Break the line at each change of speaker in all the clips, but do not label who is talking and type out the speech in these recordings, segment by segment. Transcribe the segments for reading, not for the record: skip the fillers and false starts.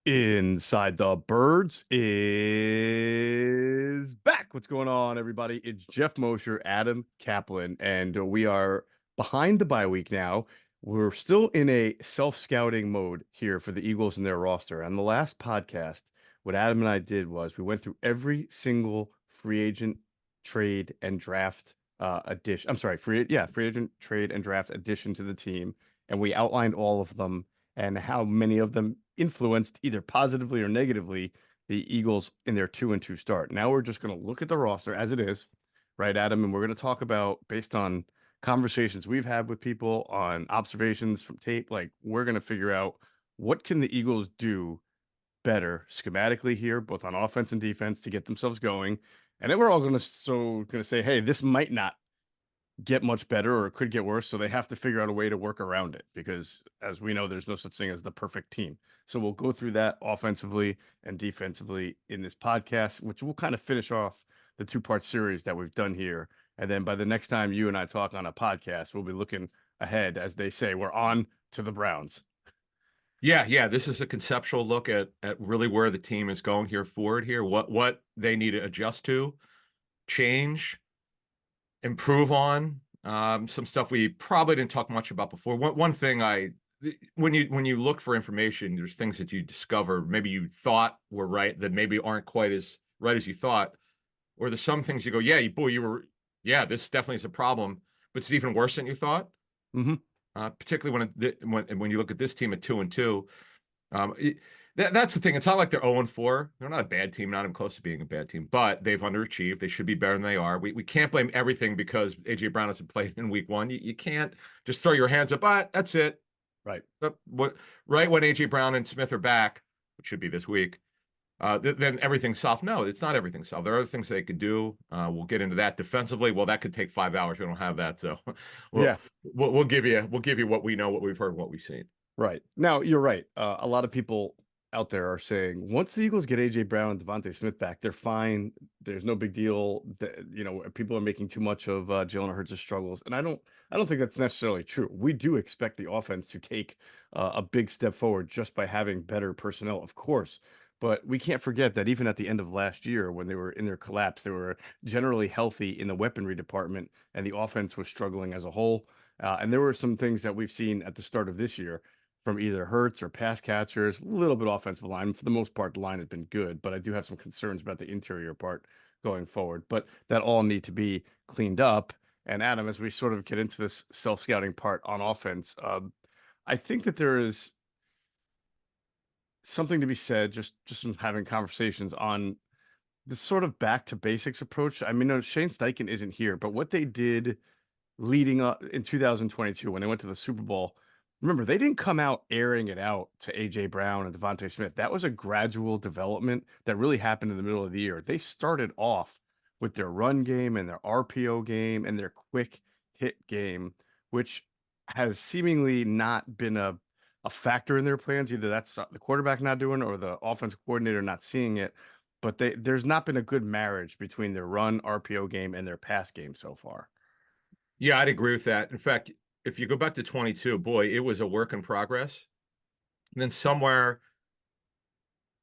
Inside the Birds is back. What's going on, everybody? It's Geoff Mosher, Adam Caplan, and we are behind the bye week now. We're still in a self-scouting mode here for the Eagles and their roster. On the last podcast, what Adam and I did was we went through every single free agent trade and draft addition. I'm sorry, free agent trade and draft addition to the team, and we outlined all of them and how many of them influenced either positively or negatively the Eagles in their 2-2 start. Now we're just going to look at the roster as it is, right, Adam? And we're going to talk about, based on conversations we've had with people, on observations from tape, like we're going to figure out what can the Eagles do better schematically here, both on offense and defense, to get themselves going. And then we're all going to say, hey, this might not get much better or it could get worse. So they have to figure out a way to work around it because, as we know, there's no such thing as the perfect team. So we'll go through that offensively and defensively in this podcast, which will kind of finish off the two-part series that we've done here. And then by the next time you and I talk on a podcast, we'll be looking ahead, as they say, we're on to the Browns.
Yeah. This is a conceptual look at really where the team is going here forward here, what they need to adjust to, change, improve on. Some stuff we probably didn't talk much about before. One thing when you look for information, there's things that you discover maybe you thought were right that maybe aren't quite as right as you thought, or there's some things you go, this definitely is a problem, but it's even worse than you thought.
Mm-hmm.
Particularly when you look at this team at 2-2. That's the thing. It's not like they're 0-4. They're not a bad team, not even close to being a bad team, but they've underachieved. They should be better than they are. We can't blame everything because A.J. Brown hasn't played in week one. You can't just throw your hands up, but that's it.
Right.
Right when A.J. Brown and Smith are back, which should be this week, then everything's soft. No, it's not everything soft. There are other things they could do. We'll get into that defensively. Well, that could take 5 hours. We don't have that, so
Yeah.
we'll give you what we know, what we've heard, what we've seen.
Right. Now, you're right. A lot of people out there are saying once the Eagles get AJ Brown and Devontae Smith back, they're fine. There's no big deal. People are making too much of Jalen Hurts' struggles, and I don't think that's necessarily true. We do expect the offense to take a big step forward just by having better personnel, of course. But we can't forget that even at the end of last year, when they were in their collapse, they were generally healthy in the weaponry department, and the offense was struggling as a whole. And there were some things that we've seen at the start of this year from either Hurts or pass catchers, a little bit offensive line. For the most part, the line has been good, but I do have some concerns about the interior part going forward. But that all need to be cleaned up. And Adam, as we sort of get into this self-scouting part on offense, I think that there is something to be said, just from having conversations on this sort of back to basics approach. I mean, no, Shane Steichen isn't here, but what they did leading up in 2022 when they went to the Super Bowl. Remember, they didn't come out airing it out to AJ Brown and Devontae Smith. That was a gradual development that really happened in the middle of the year. They started off with their run game and their RPO game and their quick hit game, which has seemingly not been a factor in their plans. Either that's the quarterback not doing it or the offensive coordinator not seeing it. But there's not been a good marriage between their run RPO game and their pass game so far.
Yeah, I'd agree with that. In fact, if you go back to 22, boy, it was a work in progress. And then somewhere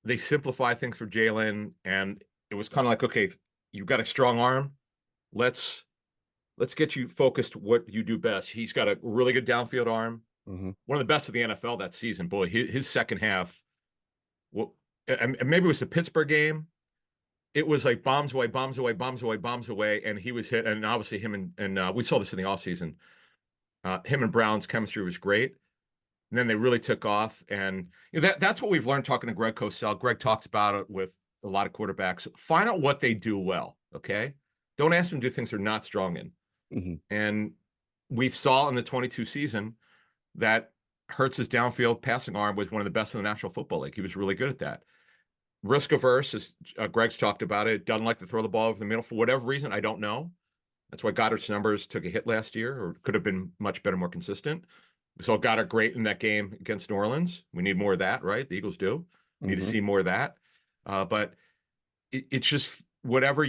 they simplify things for Jalen, and it was kind of like, okay, you've got a strong arm. Let's get you focused what you do best. He's got a really good downfield arm.
Mm-hmm.
One of the best of the NFL that season. Boy, his second half, well, and maybe it was the Pittsburgh game. It was like bombs away, bombs away, bombs away, bombs away, and he was hit. And obviously him and we saw this in the offseason. Him and Brown's chemistry was great. And then they really took off. And that's what we've learned talking to Greg Cosell. Greg talks about it with a lot of quarterbacks. Find out what they do well, okay? Don't ask them to do things they're not strong in.
Mm-hmm.
And we saw in the 22 season that Hurts' downfield passing arm was one of the best in the National Football League. He was really good at that. Risk averse, as Greg's talked about it, doesn't like to throw the ball over the middle for whatever reason. I don't know. That's why Goddard's numbers took a hit last year, or could have been much better, more consistent. We saw Goddard great in that game against New Orleans. We need more of that, right? The Eagles do. We need to see more of that. But it's just whatever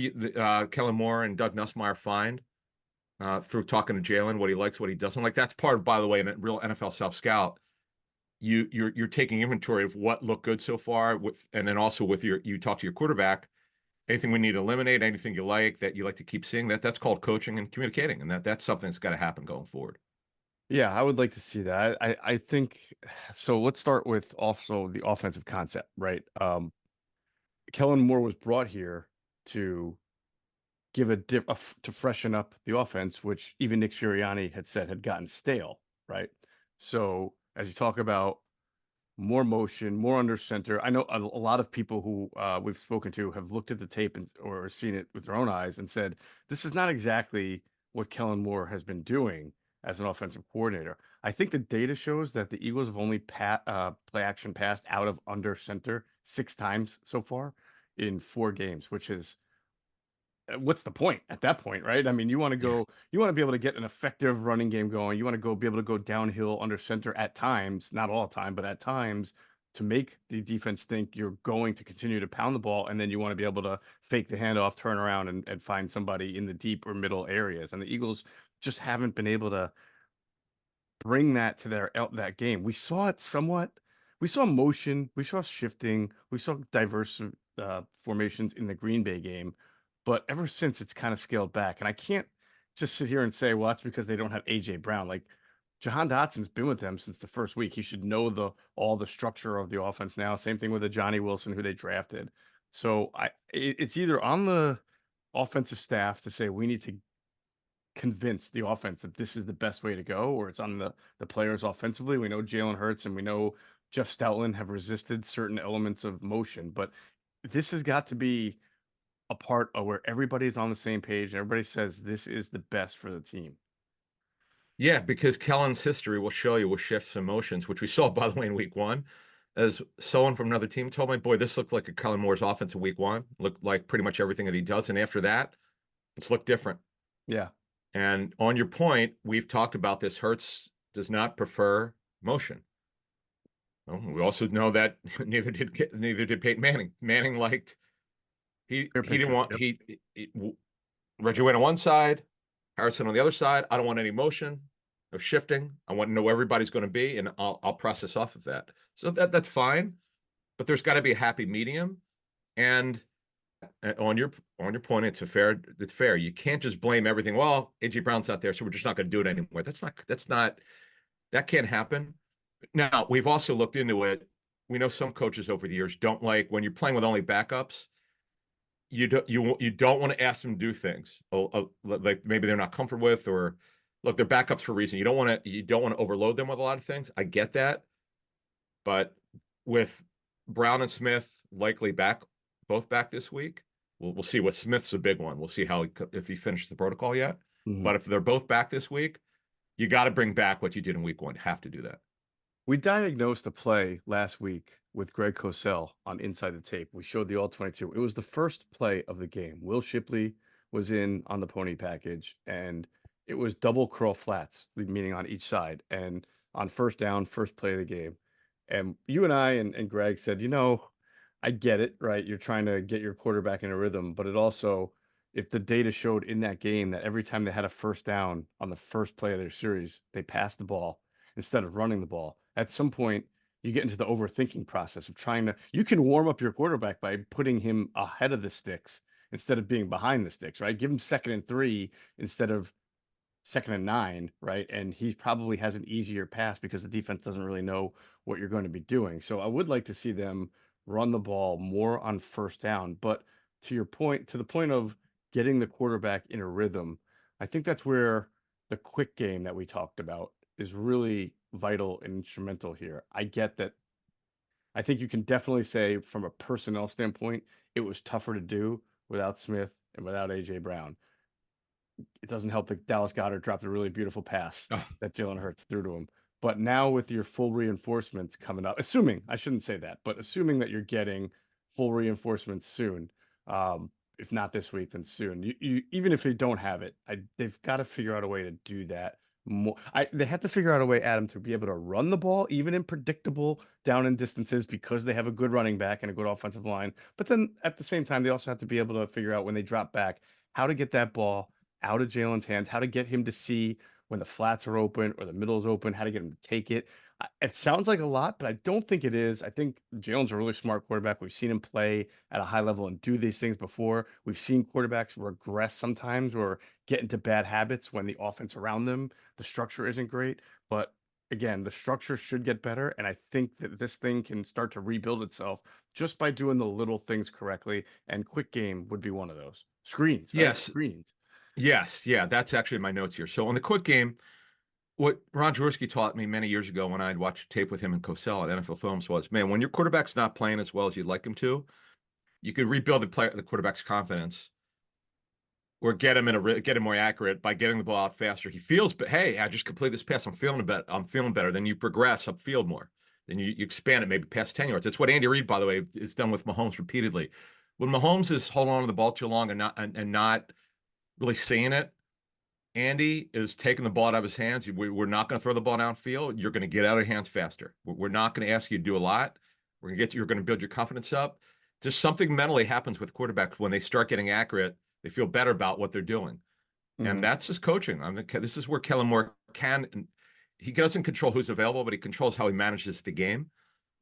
Kellen Moore and Doug Nussmeier find through talking to Jalen, what he likes, what he doesn't like. That's part of, by the way, in a real NFL self-scout. you're taking inventory of what looked good so far with, and then also with you talk to your quarterback, anything we need to eliminate, anything you like to keep seeing, that's called coaching and communicating, and that's something that's got to happen going forward.
Yeah, I would like to see that. I think so. Let's start with also the offensive concept, right? Kellen Moore was brought here to give to freshen up the offense, which even Nick Sirianni had said had gotten stale, right? So as you talk about more motion, more under center. I know a lot of people who we've spoken to have looked at the tape or seen it with their own eyes and said, this is not exactly what Kellen Moore has been doing as an offensive coordinator. I think the data shows that the Eagles have only play action passed out of under center 6 times so far in 4 games, which is what's the point at that point, right? I mean,
Yeah.
you want to be able to get an effective running game going. You want to be able to go downhill under center at times, not all the time, but at times to make the defense think you're going to continue to pound the ball. And then you want to be able to fake the handoff, turn around and find somebody in the deep or middle areas. And the Eagles just haven't been able to bring that to that game. We saw it somewhat. We saw motion. We saw shifting. We saw diverse formations in the Green Bay game, but ever since it's kind of scaled back. And I can't just sit here and say, well, that's because they don't have AJ Brown. Like Jahan Dotson's been with them since the first week. He should know all the structure of the offense now. Same thing with the Johnny Wilson who they drafted. So it's either on the offensive staff to say we need to convince the offense that this is the best way to go, or it's on the players offensively. We know Jalen Hurts and we know Jeff Stoutland have resisted certain elements of motion, but this has got to be a part of where everybody's on the same page and everybody says this is the best for the team.
Yeah, because Kellen's history will show you with shifts and motions, which we saw, by the way, in week one. As someone from another team told me, boy, this looked like a Kellen Moore's offense in week one. Looked like pretty much everything that he does. And after that, it's looked different.
Yeah.
And on your point, we've talked about this. Hertz does not prefer motion. Well, we also know that neither did Peyton Manning. Manning liked
Clear
he didn't
picture.
want
Yep.
Reggie went on one side, Harrison on the other side. I don't want any motion, no shifting. I want to know where everybody's going to be, and I'll process off of that. So that's fine, but there's got to be a happy medium. And on your point, it's fair. You can't just blame everything. Well, AJ Brown's not there, so we're just not going to do it anymore. That can't happen. Now we've also looked into it. We know some coaches over the years don't like when you're playing with only backups. You don't want to ask them to do things like maybe they're not comfortable with, or look, they're backups for a reason. You don't want to overload them with a lot of things. I get that, but with Brown and Smith likely both back this week, we'll see. What Smith's a big one. We'll see if he finished the protocol yet.
Mhm.
But if they're both back this week, you got to bring back what you did in week one. Have to do that.
We diagnosed a play last week with Greg Cosell on Inside the Tape. We showed the all 22. It was the first play of the game. Will Shipley was in on the pony package, and it was double curl flats, meaning on each side. And on first down, first play of the game. And you and I and Greg said, I get it, right? You're trying to get your quarterback in a rhythm, but it also, if the data showed in that game that every time they had a first down on the first play of their series, they passed the ball instead of running the ball. At some point, you get into the overthinking process of you can warm up your quarterback by putting him ahead of the sticks instead of being behind the sticks, right? Give him 2nd and 3 instead of 2nd and 9, right? And he probably has an easier pass because the defense doesn't really know what you're going to be doing. So I would like to see them run the ball more on first down. But to the point of getting the quarterback in a rhythm, I think that's where the quick game that we talked about is really vital and instrumental here. I get that. I think you can definitely say from a personnel standpoint, it was tougher to do without Smith and without AJ Brown. It doesn't help that Dallas Goedert dropped a really beautiful pass
Oh,
that Jalen Hurts threw to him. But now with your full reinforcements coming up, assuming I shouldn't say that, but assuming that you're getting full reinforcements soon, if not this week, then soon. You even if they don't have it, they've got to figure out a way to do that more. They have to figure out a way, Adam, to be able to run the ball even in predictable down and distances because they have a good running back and a good offensive line. But then at the same time, they also have to be able to figure out when they drop back how to get that ball out of Jalen's hands, how to get him to see when the flats are open or the middle is open, how to get him to take it. It sounds like a lot, but I don't think it is. I think Jalen's a really smart quarterback. We've seen him play at a high level and do these things before. We've seen quarterbacks regress sometimes or get into bad habits when the offense around them, the structure isn't great. But again, the structure should get better. And I think that this thing can start to rebuild itself just by doing the little things correctly. And quick game would be one of those. Screens, right?
Yes,
Screens.
yes, yeah. That's actually my notes here. So on the quick game, what Ron Jaworski taught me many years ago when I'd watched tape with him and Cosell at NFL Films was, man, when your quarterback's not playing as well as you'd like him to, you could rebuild the quarterback's confidence or get him more accurate by getting the ball out faster. He feels, but hey, I just completed this pass. I'm feeling better. Then you progress upfield more. Then you expand it maybe past 10 yards. That's what Andy Reid, by the way, has done with Mahomes repeatedly. When Mahomes is holding on to the ball too long and not really seeing it, Andy is taking the ball out of his hands. We're not going to throw the ball downfield. You're going to get out of your hands faster. We're not going to ask you to do a lot. You're going to build your confidence up. Just something mentally happens with quarterbacks when they start getting accurate. They feel better about what they're doing. And
Mhm.
that's his coaching. I mean, this is where Kellen Moore can, he doesn't control who's available, but he controls how he manages the game.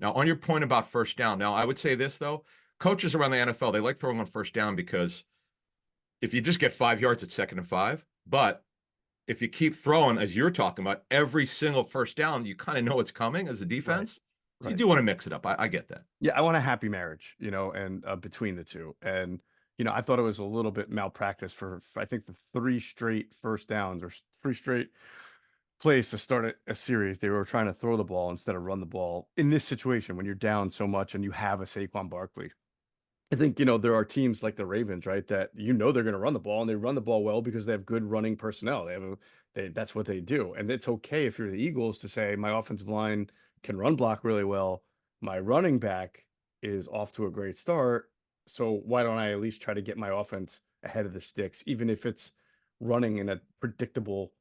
Now, on your point about first down, now I would say this though, coaches around the NFL, they like throwing on first down because if you just get 5 yards, it's 2nd and 5. But if you keep throwing, as you're talking about, every single first down, you kind of know it's coming as a
Right.
defense. So you
Right.
do want to mix it up. I get that.
Yeah, I want a happy marriage, and between the two. And I thought it was a little bit malpractice for I think the three straight first downs or three straight plays to start a series. They were trying to throw the ball instead of run the ball in this situation when you're down so much and you have a Saquon Barkley. I think, there are teams like the Ravens, right, that they're going to run the ball and they run the ball well because they have good running personnel. That's what they do. And it's okay if you're the Eagles to say my offensive line can run block really well. My running back is off to a great start. So why don't I at least try to get my offense ahead of the sticks, even if it's running in a predictable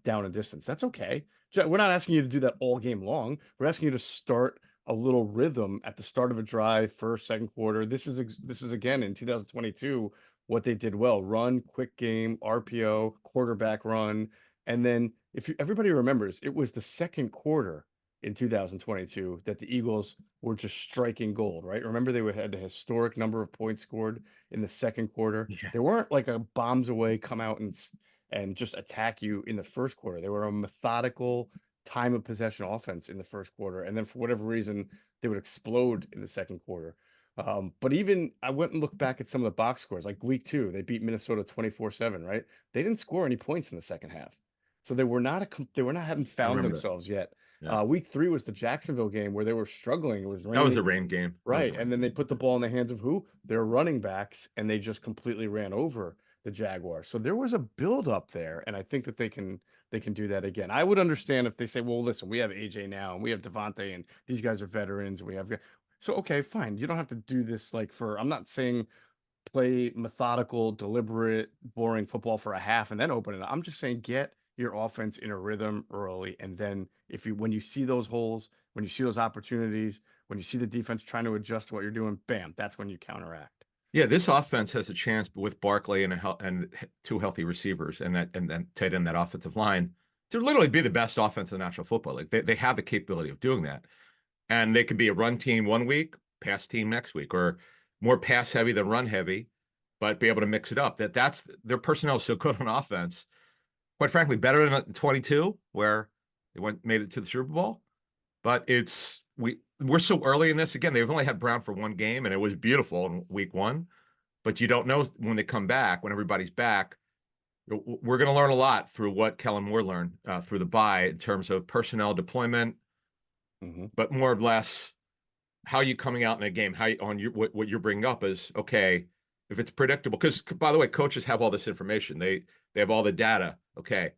down and distance? That's okay. We're not asking you to do that all game long. We're asking you to start a little rhythm at the start of a drive, first, second quarter. This is again in 2022 what they did well: run, quick game, RPO, quarterback run, and then everybody remembers, it was the second quarter in 2022 that the Eagles were just striking gold, right? Remember had a historic number of points scored in the second quarter.
Yeah.
They weren't like a bombs away, come out and just attack you in the first quarter. They were a methodical time of possession offense in the first quarter, and then for whatever reason they would explode in the second quarter. But even I went and looked back at some of the box scores, like week two, they beat Minnesota 24-7, right? They didn't score any points in the second half. So they were not hadn't
I
found
remember that.
themselves yet.
Yeah.
Week three was the Jacksonville game where they were struggling. It was
That was
raining.
a rain game. That was a
Right,
rain
and then
game.
they put the ball in the hands of who? Their running backs, and they just completely ran over the Jaguars. So there was a build up there, and I think that they can do that again. I would understand if they say, "Well, listen, we have AJ now, and we have Devontae, and these guys are veterans, and we have." So okay, fine. You don't have to do this like for. I'm not saying play methodical, deliberate, boring football for a half and then open it up. I'm just saying get your offense in a rhythm early, and then when you see those holes, when you see those opportunities, when you see the defense trying to adjust to what you're doing, bam, that's when you counteract.
Yeah, this offense has a chance, but with Barkley and two healthy receivers and then tight end that offensive line to literally be the best offense in the National Football League. They have the capability of doing that, and they could be a run team one week, pass team next week, or more pass heavy than run heavy, but be able to mix it up. That's their personnel is so good on offense. Quite frankly, better than 22, where they made it to the Super Bowl. But we're so early in this. Again, they've only had Brown for one game, and it was beautiful in week one. But you don't know when they come back, when everybody's back. We're going to learn a lot through what Kellen Moore learned through the bye in terms of personnel deployment,
Hmm.
but more or less how you coming out in a game. What you're bringing up is okay if it's predictable. Because by the way, coaches have all this information. They have all the data. Okay,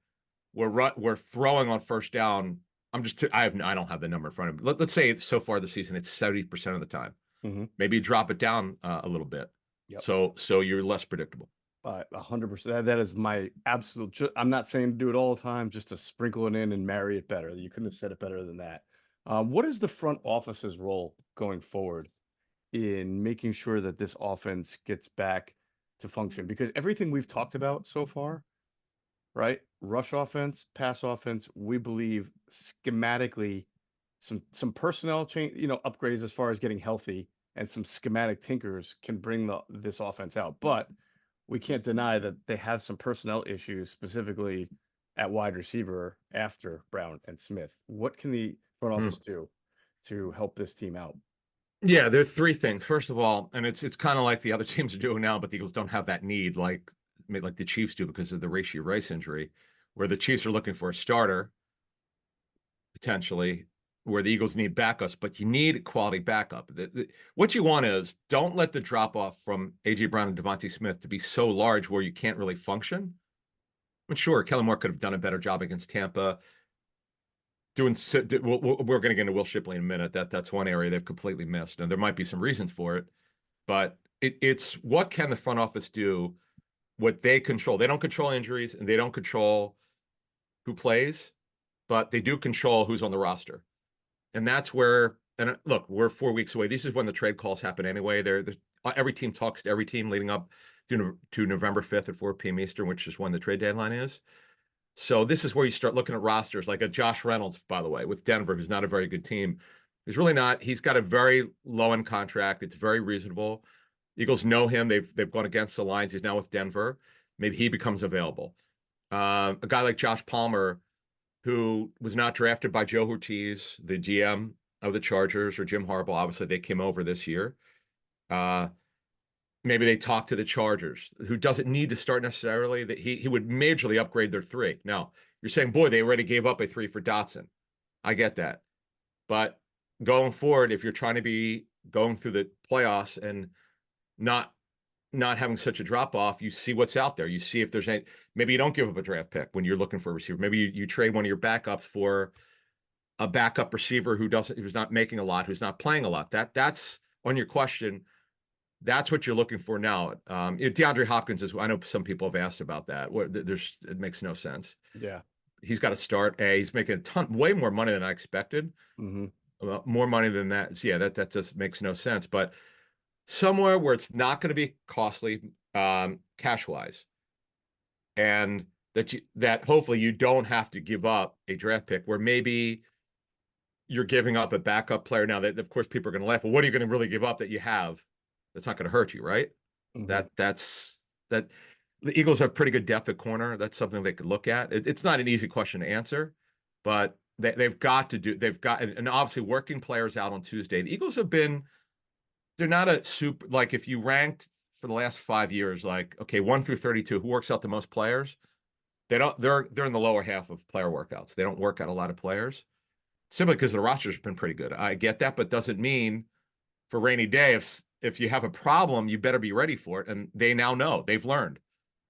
we're throwing on first down. I don't have the number in front of me. Let's say so far this season it's 70% of the time.
Hmm.
Maybe you drop it down a little bit,
Yep.
so you're less predictable.
100%. That is my absolute. I'm not saying to do it all the time, just to sprinkle it in and marry it better. You couldn't have said it better than that. What is the front office's role going forward in making sure that this offense gets back to function? Because everything we've talked about so far, right? Rush offense, pass offense, we believe schematically some personnel change, upgrades as far as getting healthy, and some schematic tinkers can bring this offense out. But we can't deny that they have some personnel issues, specifically at wide receiver after Brown and Smith. What can the front office do to help this team out?
Yeah, there are three things. First of all, and it's kind of like the other teams are doing now, but the Eagles don't have that need like the Chiefs do because of the Rashee Rice injury, where the Chiefs are looking for a starter potentially, where the Eagles need backups, but you need quality backup. What you want is don't let the drop off from AJ Brown and Devontae Smith to be so large where you can't really function. I'm sure Kellen Moore could have done a better job against Tampa. We're going to get into Will Shipley in a minute. That's one area they've completely missed, and there might be some reasons for it. But it's what can the front office do? What they control. They don't control injuries, and they don't control who plays, but they do control who's on the roster. And that's where. And look, we're 4 weeks away. This is when the trade calls happen anyway. Every team talks to every team leading up to November 5th at 4 p.m. Eastern, which is when the trade deadline is. So this is where you start looking at rosters like a Josh Reynolds, by the way, with Denver, who's not a very good team. He's really not. He's got a very low-end contract. It's very reasonable. Eagles know him. They've gone against the lines. He's now with Denver. Maybe he becomes available. A guy like Josh Palmer, who was not drafted by Joe Ortiz, the GM of the Chargers, or Jim Harbaugh. Obviously, they came over this year. Maybe they talk to the Chargers, who doesn't need to start necessarily. That he would majorly upgrade their three. Now, you're saying, boy, they already gave up a 3 for Dotson. I get that. But going forward, if you're trying to be going through the playoffs and not having such a drop off, you see what's out there. You see if there's any. Maybe you don't give up a draft pick when you're looking for a receiver. Maybe you trade one of your backups for a backup receiver who's not making a lot, who's not playing a lot. That's on your question. That's what you're looking for now. DeAndre Hopkins is. I know some people have asked about that. It makes no sense.
Yeah.
He's got to start. He's making way more money than I expected.
Mm-hmm.
More money than that. So yeah, that just makes no sense. But somewhere where it's not going to be costly, cash wise, and that hopefully you don't have to give up a draft pick where maybe you're giving up a backup player. Now that of course people are going to laugh. Well, what are you going to really give up that you have? That's not going to hurt you, right?
Mm-hmm.
That's that. The Eagles have pretty good depth at corner. That's something they could look at. It's not an easy question to answer, but they've got to do. They've got and obviously working players out on Tuesday. The Eagles have been. They're not a super like if you ranked for the last 5 years, like okay, 1 through 32, who works out the most players? They don't. They're in the lower half of player workouts. They don't work out a lot of players simply because the roster's been pretty good. I get that, but doesn't mean for rainy day if you have a problem, you better be ready for it. And they now know. They've learned.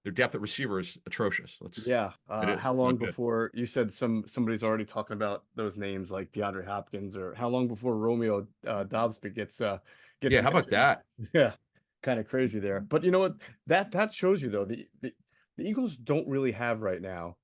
Their depth at receiver is atrocious.
Yeah.
It is
How long
not good.
before you said somebody's already talking about those names like DeAndre Hopkins, or how long before Romeo Dobbs gets
Yeah, how about
mentioned?
that?
Yeah, kind of crazy there. But you know what? That shows you though the Eagles don't really have right now.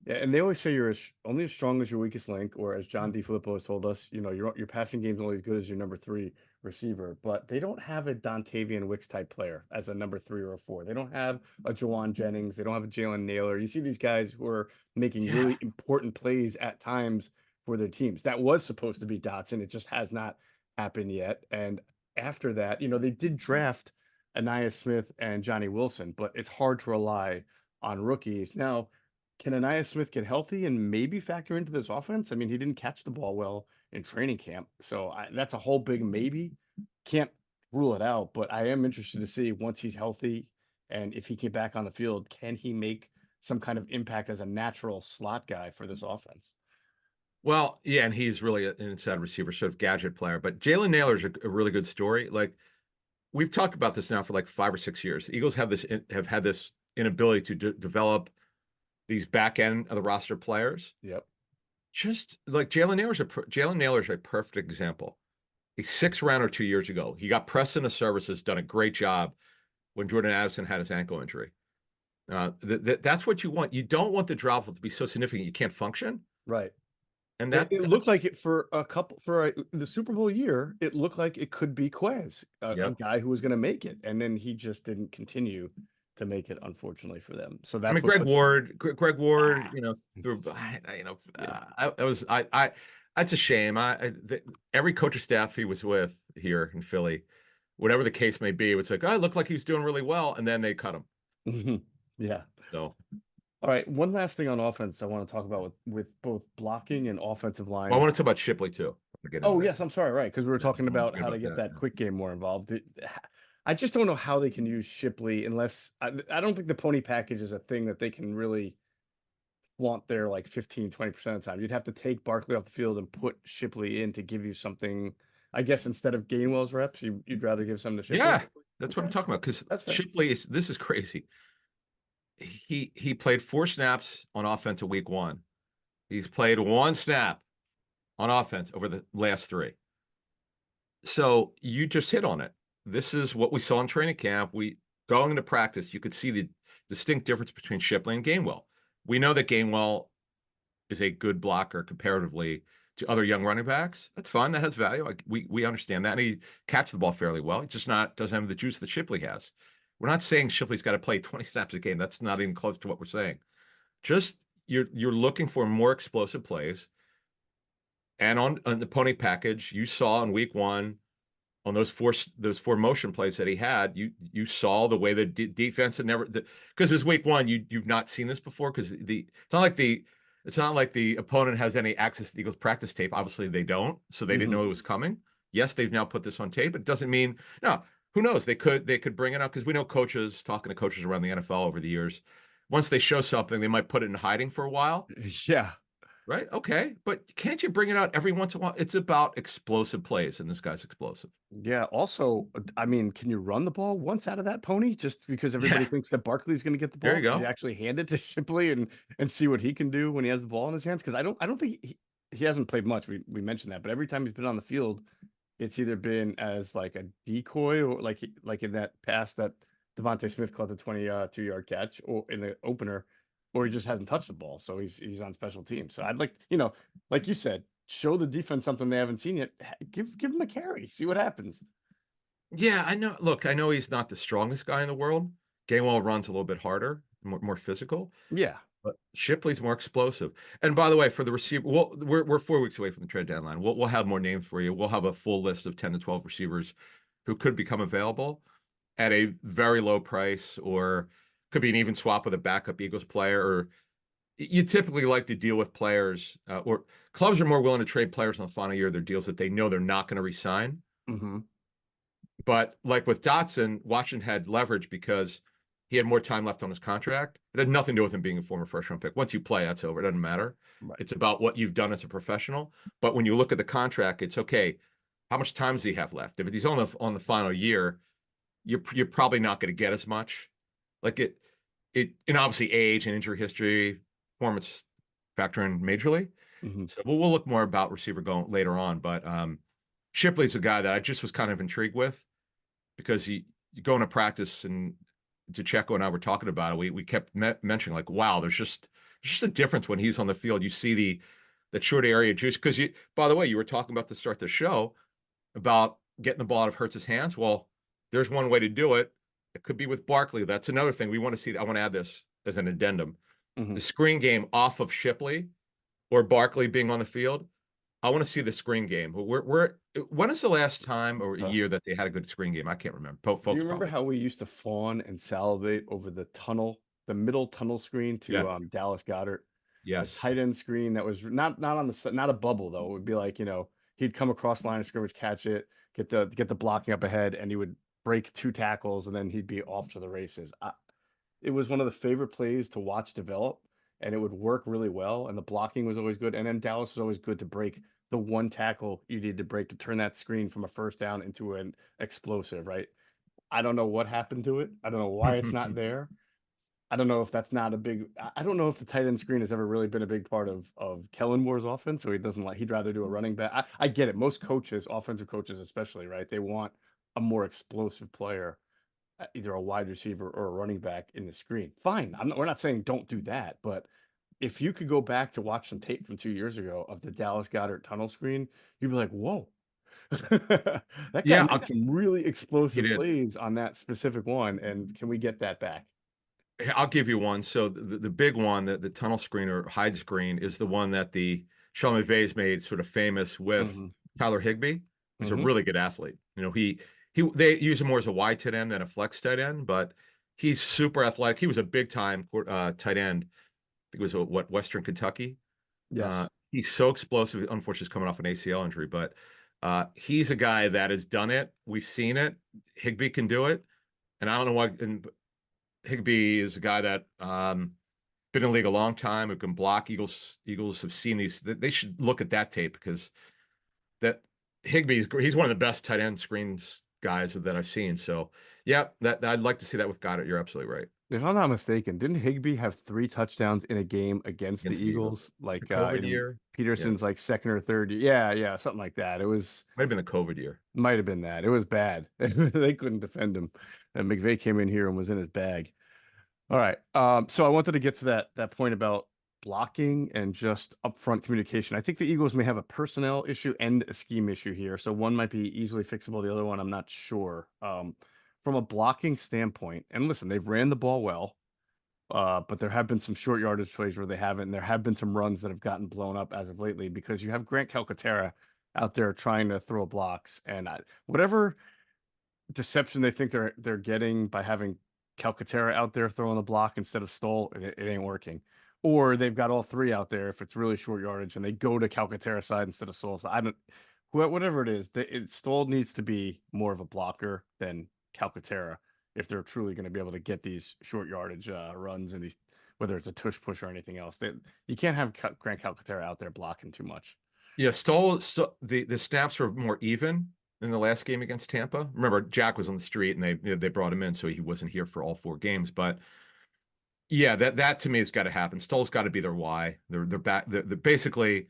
Yeah, and they always say you're only as strong as your weakest link, or as John DeFilippo has told us, your passing game's only as good as your number 3 receiver. But they don't have a Dontavian Wicks type player as a number 3 or a 4. They don't have a Jawan Jennings. They don't have a Jalen Naylor. You see these guys who are making
Yeah.
really important plays at times for their teams. That was supposed to be Dotson. It just has not happened yet. And after that, they did draft Anaya Smith and Johnny Wilson, but it's hard to rely on rookies. Now, can Anaya Smith get healthy and maybe factor into this offense? I mean, he didn't catch the ball well in training camp, so that's a whole big maybe. Can't rule it out, but I am interested to see once he's healthy and if he get back on the field, can he make some kind of impact as a natural slot guy for this offense?
Well, yeah, and he's really an inside receiver, sort of gadget player. But Jalen Naylor's a really good story. Like we've talked about this now for like 5 or 6 years. The Eagles have had this inability to develop these back end of the roster players.
Yep.
Just like Jalen Naylor's a perfect example. A 6th rounder 2 years ago. He got pressed into services, done a great job when Jordan Addison had his ankle injury. That's what you want. You don't want the drop off to be so significant you can't function.
Right.
And
It looked like
that's
it for the Super Bowl year. It looked like it could be Quez, a
yep.
guy who was going to make it, and then he just didn't continue to make it, unfortunately for them. So
I
that's
mean,
what
Greg
put
Ward,
ah,
through,
yeah,
I was, I It's a shame. Every coaching staff he was with here in Philly, whatever the case may be, it's like, oh, it looked like he was doing really well, and then they cut him.
Mhm. Yeah.
So,
All right. One last thing on offense I want to talk about with both blocking and offensive
well, I
line.
want to talk about Shipley too. I'll get into
Oh,
that.
yes, I'm sorry, right, because we were
Yeah,
talking
I almost
about
forget
how to
about
get
that.
that
Yeah.
quick game more involved. I just don't know how they can use Shipley unless I don't think the pony package is a thing that they can really flaunt there like 15-20% of the time. You'd have to take Barkley off the field and put Shipley in to give you something. I guess instead of Gainwell's reps, you'd rather give some to Shipley.
Yeah, that's what I'm
Okay,
talking about. Because
that's fair.
Shipley is this is crazy. He played 4 snaps on offense in week 1. He's played 1 snap on offense over the last 3. So you just hit on it. This is what we saw in training camp. We going into practice, you could see the distinct difference between Shipley and Gainwell. We know that Gainwell is a good blocker comparatively to other young running backs. That's fine. That has value. We understand that. And he catches the ball fairly well. He just not doesn't have the juice that Shipley has. We're not saying Shipley's got to play 20 snaps a game. That's not even close to what we're saying. Just you're looking for more explosive plays. And on the pony package, you saw in week 1 on those four motion plays that he had, you saw the way the defense had never because it's week 1, you've not seen this before because it's not like the opponent has any access to the Eagles practice tape. Obviously, they don't, so they didn't
Hmm.
know it was coming. Yes, they've now put this on tape. It doesn't mean no. Who knows? They could bring it up because we know coaches talking to coaches around the NFL over the years. Once they show something, they might put it in hiding for a while.
Yeah.
Right? Okay. But can't you bring it out every once in a while? It's about explosive plays, and this guy's explosive.
Yeah. Also, I mean, can you run the ball once out of that pony? Just because everybody
Yeah.
thinks that Barkley's going to get the
There
ball,
you
can you
go.
actually hand it to Shipley and see what he can do when he has the ball in his hands? Because I don't think he hasn't played much. We mentioned that, but every time he's been on the field, it's either been as like a decoy or like in that pass that Devontae Smith caught the 22-yard catch or in the opener, or he just hasn't touched the ball. So he's on special teams. So I'd like, like you said, show the defense something they haven't seen yet. Give him a carry, see what happens.
Yeah, I know. Look, I know he's not the strongest guy in the world. Gainwell runs a little bit harder, more physical,
Yeah.
but Shipley's more explosive. And by the way, for the receiver, well, we're 4 weeks away from the trade deadline. We'll have more names for you. We'll have a full list of 10 to 12 receivers who could become available at a very low price, or could be an even swap with a backup Eagles player. Or you typically like to deal with players, or clubs are more willing to trade players in the final year of their deals that they know they're not going to resign.
Hmm.
But like with Dotson, Washington had leverage because he had more time left on his contract. It had nothing to do with him being a former first round pick. Once you play, that's over. It doesn't matter.
Right.
It's about what you've done as a professional. But when you look at the contract, it's okay. How much time does he have left? If he's on the final year, you're probably not going to get as much. Like and obviously age and injury history, performance factor in majorly.
Hmm.
So we'll look more about receiver going later on. But Shipley's a guy that I just was kind of intrigued with because you go into practice, and DeCecco and I were talking about it. We kept mentioning like, wow, there's just a difference when he's on the field. You see the short area juice because by the way, you were talking about to start the show about getting the ball out of Hurts's hands. Well, there's one way to do it. It could be with Barkley. That's another thing we want to see. I want to add this as an addendum.
Hmm.
The screen game off of Shipley or Barkley being on the field. I want to see the screen game. When is the last time or a
Uh,
year that they had a good screen game? I can't remember.
do you
Folks
remember
probably.
how we used to fawn and salivate over the middle tunnel screen
Yeah.
to Dallas Goedert? The
Yes.
tight end screen that was not on not a bubble though. It would be like, he'd come across the line of scrimmage, catch it, get the blocking up ahead, and he would break 2 tackles, and then he'd be off to the races. It was one of the favorite plays to watch develop, and it would work really well. And the blocking was always good. And then Dallas was always good to break the 1 tackle you need to break to turn that screen from a first down into an explosive, right? I don't know what happened to it. I don't know why it's not there. I don't know if that's not a big. I don't know if the tight end screen has ever really been a big part of Kellen Moore's offense. So he doesn't like. He'd rather do a running back. I get it. Most coaches, offensive coaches especially, right? They want a more explosive player, either a wide receiver or a running back in the screen. Fine. We're not saying don't do that, but if you could go back to watch some tape from 2 years ago of the Dallas Goddard tunnel screen, you'd be like, "Whoa, that guy
Yeah,
made some really
he
explosive
did.
plays on that specific one." And can we get that back?
I'll give you one. So the big one, the tunnel screen or hide screen, is the one that the Sean McVay's made sort of famous with
Hmm.
Tyler Higbee, who's a
Hmm.
really good athlete. You know, he they use him more as a wide tight end than a flex tight end, but he's super athletic. He was a big time tight end. I think it was what Western Kentucky.
Yes.
He's so explosive. Unfortunately, he's coming off an ACL injury, but he's a guy that has done it. We've seen it. Higbee can do it, and I don't know what. And Higbee is a guy that been in the league a long time, who can block. Eagles have seen these. They should look at that tape because that he's one of the best tight end screens guys that I've seen. So yeah, that I'd like to see that with Goddard. You're absolutely right.
If I'm not mistaken, didn't Higbee have 3 touchdowns in a game against the
Against the Eagles.
Eagles,
The
like
COVID
in
year. Yeah.
Peterson's like second or third? Yeah, yeah, something like that. It was
Might have been the COVID year.
might have been that. It was bad. They couldn't defend him, and McVay came in here and was in his bag. All right. So I wanted to get to that point about blocking and just upfront communication. I think the Eagles may have a personnel issue and a scheme issue here. So one might be easily fixable. The other one, I'm not sure. From a blocking standpoint, and listen, they've ran the ball well. But there have been some short yardage plays where they haven't, and there have been some runs that have gotten blown up as of lately because you have Grant Calcaterra out there trying to throw blocks, and whatever deception they think they're getting by having Calcaterra out there throwing the block instead of Stoll, it ain't working. Or they've got all three out there if it's really short yardage and they go to Calcaterra side instead of Stoll. So I don't, whatever it is, Stoll needs to be more of a blocker than Calcaterra if they're truly going to be able to get these short yardage runs and these, whether it's a tush push or anything else. You can't have Grant Calcaterra out there blocking too much.
Yeah, the snaps were more even in the last game against Tampa. Remember, Jack was on the street and they brought him in, so he wasn't here for all 4 games. But yeah, that to me has got to happen. Stoll's got to be their why. They're back. They're basically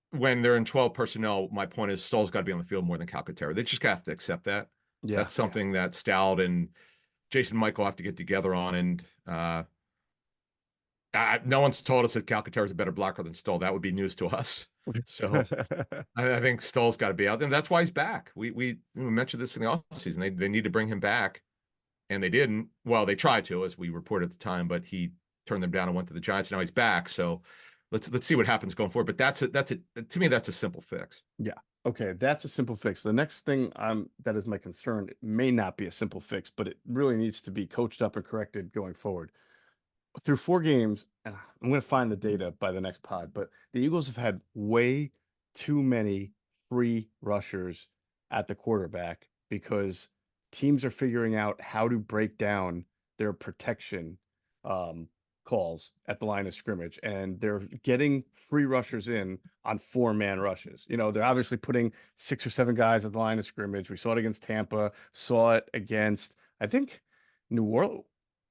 when they're in 12 personnel. My point is Stoll's got to be on the field more than Calcaterra. They just have to accept that.
Yeah,
That's
yeah.
something that Stout and Jason Michael have to get together on. And no one's told us that Calcaterra is a better blocker than Stoll. That would be news to us. So I think Stoll's got to be out, and that's why he's back. We mentioned this in the offseason. They need to bring him back, and they didn't. Well, they tried to, as we reported at the time, but he turned them down and went to the Giants. Now he's back, so let's see what happens going forward. But that's to me that's a simple fix.
Yeah. Okay, that's a simple fix. The next thing that is my concern, it may not be a simple fix, but it really needs to be coached up and corrected going forward. Through 4 games, and I'm going to find the data by the next pod, but the Eagles have had way too many free rushers at the quarterback because teams are figuring out how to break down their protection um, calls at the line of scrimmage, and they're getting free rushers in on 4-man rushes. You know, they're obviously putting 6 or 7 guys at the line of scrimmage. We saw it against Tampa, saw it against, I think, New Orleans.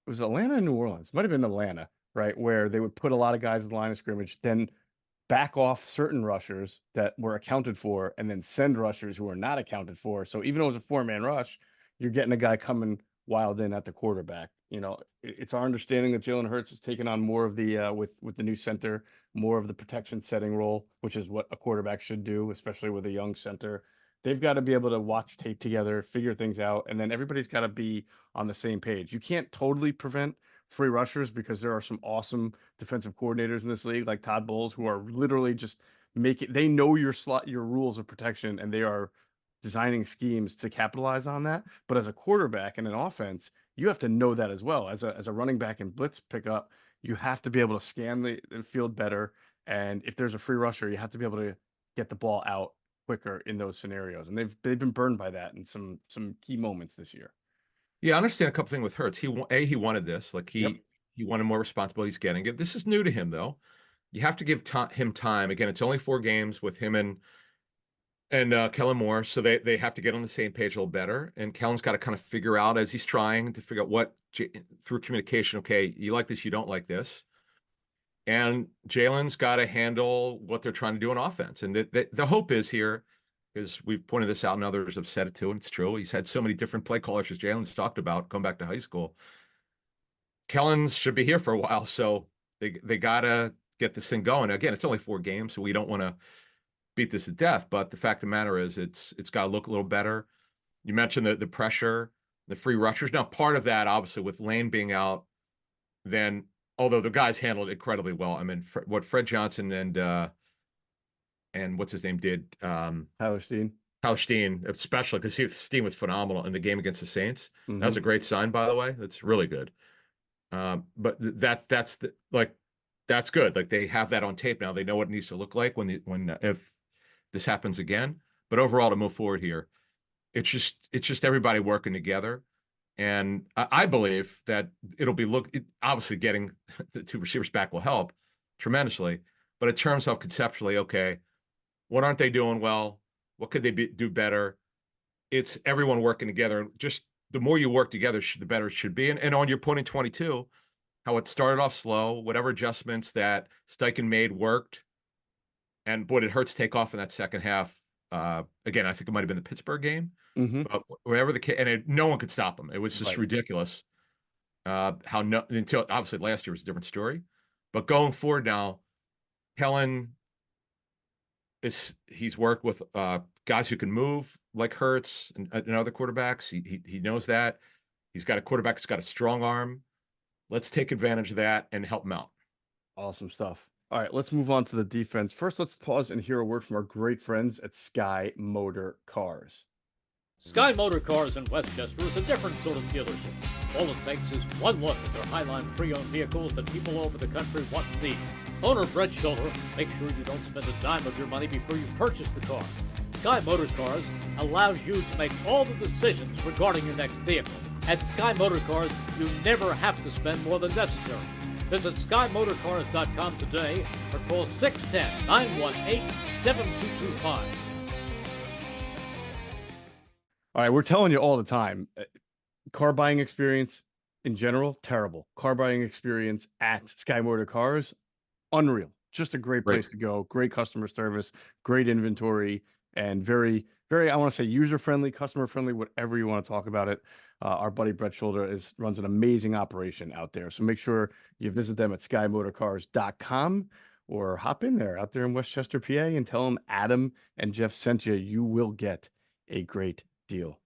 It was Atlanta and New Orleans. Might have been Atlanta, right? Where they would put a lot of guys at the line of scrimmage, then back off certain rushers that were accounted for, and then send rushers who are not accounted for. So even though it was a 4-man rush, you're getting a guy coming wild in at the quarterback. You know, it's our understanding that Jalen Hurts has taken on more of the with the new center, more of the protection setting role, which is what a quarterback should do, especially with a young center. They've got to be able to watch tape together, figure things out, and then everybody's got to be on the same page. You can't totally prevent free rushers because there are some awesome defensive coordinators in this league, like Todd Bowles, who are literally just they know your slot, your rules of protection, and they are designing schemes to capitalize on that. But as a quarterback and an offense, you have to know that as well. As a running back and blitz pickup, you have to be able to scan the field better. And if there's a free rusher, you have to be able to get the ball out quicker in those scenarios. And they've been burned by that in some key moments this year.
Yeah, I understand a couple things with Hurts. He wanted this, like
Yep.
he wanted more responsibility. He's getting it. This is new to him though. You have to give him time. Again, it's only 4 games with him and Kellen Moore, so they have to get on the same page a little better. And Kellen's got to kind of figure out as he's trying to figure out through communication. Okay, you like this, you don't like this, and Jalen's got to handle what they're trying to do on offense. And the hope is here, because we've pointed this out and others have said it too, and it's true. He's had so many different play callers, as Jalen's talked about, going back to high school. Kellen's should be here for a while, so they gotta get this thing going. Again, it's only 4 games, so we don't want to beat this to death. But the fact of the matter is, it's got to look a little better. You mentioned the pressure, the free rushers. Now, part of that, obviously, with Lane being out, then although the guys handled it incredibly well. I mean, what Fred Johnson and what's his name did,
Tyler Steen.
Kyle Steen, especially because Steen was phenomenal in the game against the Saints. That
Hmm.
was a great sign, by the way. That's really good. But that's good. Like they have that on tape now. They know what it needs to look like when if this happens again. But overall, to move forward here, it's just everybody working together. And I believe that obviously getting the two receivers back will help tremendously. But in terms of conceptually, okay, what aren't they doing well? What could they do better? It's everyone working together. Just the more you work together, the better it should be. And on your point in 22, how it started off slow, whatever adjustments that Steichen made worked. And boy, did Hurts take off in that second half. Again, I think it might have been the Pittsburgh game.
Hmm.
But wherever the case, and no one could stop him. It was just
Right.
ridiculous. How no until obviously last year was a different story, but going forward now, Kellen he's worked with guys who can move like Hurts and other quarterbacks. He knows that he's got a quarterback who's got a strong arm. Let's take advantage of that and help him out.
Awesome stuff. All right, let's move on to the defense. First, let's pause and hear a word from our great friends at Sky Motor Cars.
Sky Motor Cars in Westchester is a different sort of dealership. All it takes is one look at their Highline pre-owned vehicles that people all over the country want and need. Owner Brett Schiller makes sure you don't spend a dime of your money before you purchase the car. Sky Motor Cars allows you to make all the decisions regarding your next vehicle. At Sky Motor Cars, you never have to spend more than necessary. Visit SkyMotorCars.com today or call 610-918-7225.
All right, we're telling you all the time, car buying experience in general, terrible. Car buying experience at Sky Motor Cars, unreal. Just a great place to go. Great customer service, great inventory, and very, very, I want to say user-friendly, customer-friendly, whatever you want to talk about it. Our buddy Brett Schulder runs an amazing operation out there. So make sure you visit them at skymotorcars.com or hop in there out there in Westchester, PA, and tell them Adam and Geoff sent you. You will get a great deal.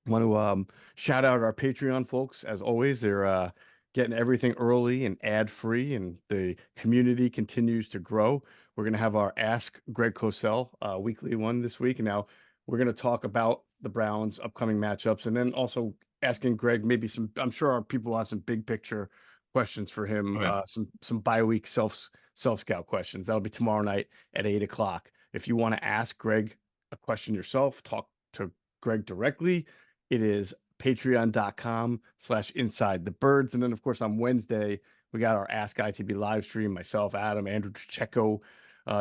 I want to shout out our Patreon folks. As always, they're getting everything early and ad-free, and the community continues to grow. We're going to have our Ask Greg Cosell weekly one this week. And now we're going to talk about the Browns' upcoming matchups, and then also asking Greg maybe I'm sure our people have some big picture questions for him, some bye-week self-scout questions. That'll be tomorrow night at 8 o'clock. If you want to ask Greg a question yourself, talk to Greg directly, it is patreon.com/inside the birds. And then of course on Wednesday, we got our Ask ITB live stream. Myself, Adam, Andrew Checo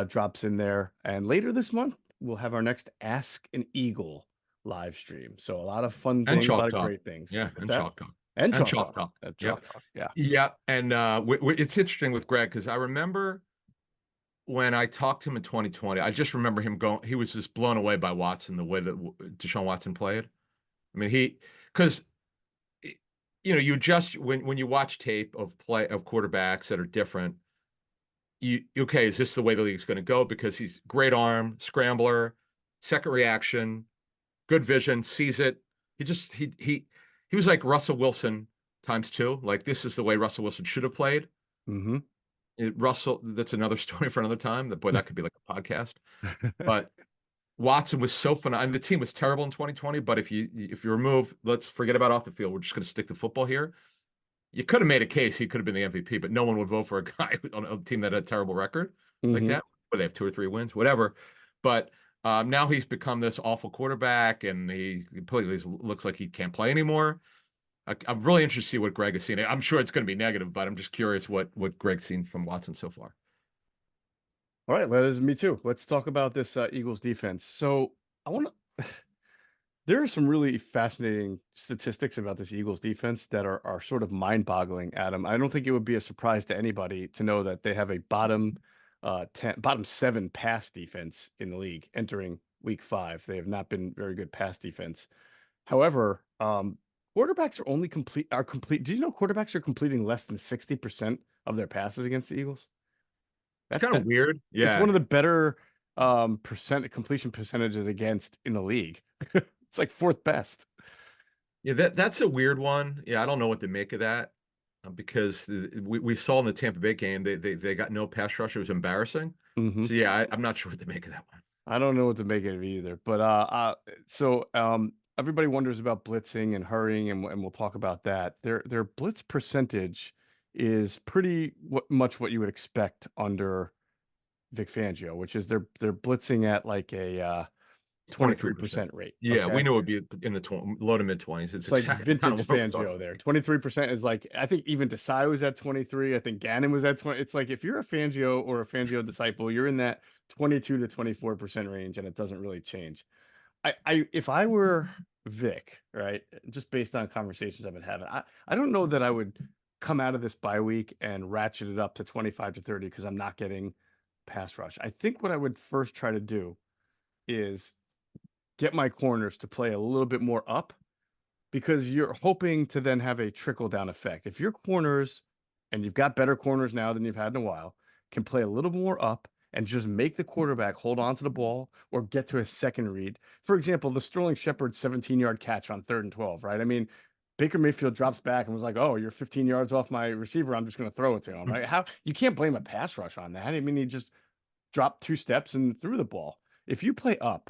drops in there. And later this month, we'll have our next Ask an Eagle live stream. So a lot of fun things, a lot of great things.
Yeah,
What's
and
that?
chalk talk.
And
And
chalk
chalk
talk.
talk.
Chalk talk. Yeah.
Yeah. And it's interesting with Greg because I remember when I talked to him in 2020, I just remember him he was just blown away by Watson, the way that Deshaun Watson played. I mean, because you just when you watch tape of quarterbacks that are different, okay, is this the way the league's going to go? Because he's great arm, scrambler, second reaction, good vision, sees it. He was like Russell Wilson ×2. Like this is the way Russell Wilson should have played.
Mm-hmm.
Russell, that's another story for another time. That could be like a podcast. But Watson was so phenomenal. And the team was terrible in 2020. But if you remove, let's forget about off the field. We're just going to stick to football here. You could have made a case he could have been the MVP, but no one would vote for a guy on a team that had a terrible record like that. Where they have 2 or 3 wins, whatever. But now he's become this awful quarterback, and he completely looks like he can't play anymore. I'm really interested to see what Greg has seen. I'm sure it's going to be negative, but I'm just curious what Greg's seen from Watson so far.
All right, that is me too. Let's talk about this Eagles defense. So I want to. There are some really fascinating statistics about this Eagles defense that are sort of mind-boggling, Adam. I don't think it would be a surprise to anybody to know that they have a bottom 7 pass defense in the league entering week 5. They have not been very good pass defense. However, quarterbacks are complete. Do you know quarterbacks are completing less than 60% of their passes against the Eagles?
That's kind of weird. Yeah.
It's one of the better completion percentages against in the league. It's like 4th best.
Yeah, that's a weird one. Yeah, I don't know what to make of that. because we saw in the Tampa Bay game they got no pass rush. It was embarrassing.
Hmm.
So yeah, I'm not sure what to make of that one.
I don't know what to make of it either. But everybody wonders about blitzing and hurrying, and we'll talk about that. Their blitz percentage is pretty much what you would expect under Vic Fangio, which is they're blitzing at like a
23%.
23% rate.
Yeah, we
Okay.
knew it would be in the low to mid 20s. It's
It's like
exactly kind
vintage
of what we're talking
Fangio
about.
there. 23% is like, I think even Desai was at 23. I think Gannon was at 20. It's like if you're a Fangio or a Fangio disciple, you're in that 22 to 24% range, and it doesn't really change. If I were Vic, right, just based on conversations I've been having, I don't know that I would come out of this bye week and ratchet it up to 25 to 30 because I'm not getting pass rush. I think what I would first try to do is get my corners to play a little bit more up because you're hoping to then have a trickle down effect. If your corners, and you've got better corners now than you've had in a while, can play a little more up and just make the quarterback hold on to the ball or get to a second read. For example, the Sterling Shepard 17-yard catch on 3rd and 12, right? I mean, Baker Mayfield drops back and was like, "Oh, you're 15 yards off my receiver. I'm just going to throw it to him." Right? How you can't blame a pass rush on that. I mean, he just dropped 2 steps and threw the ball. If you play up,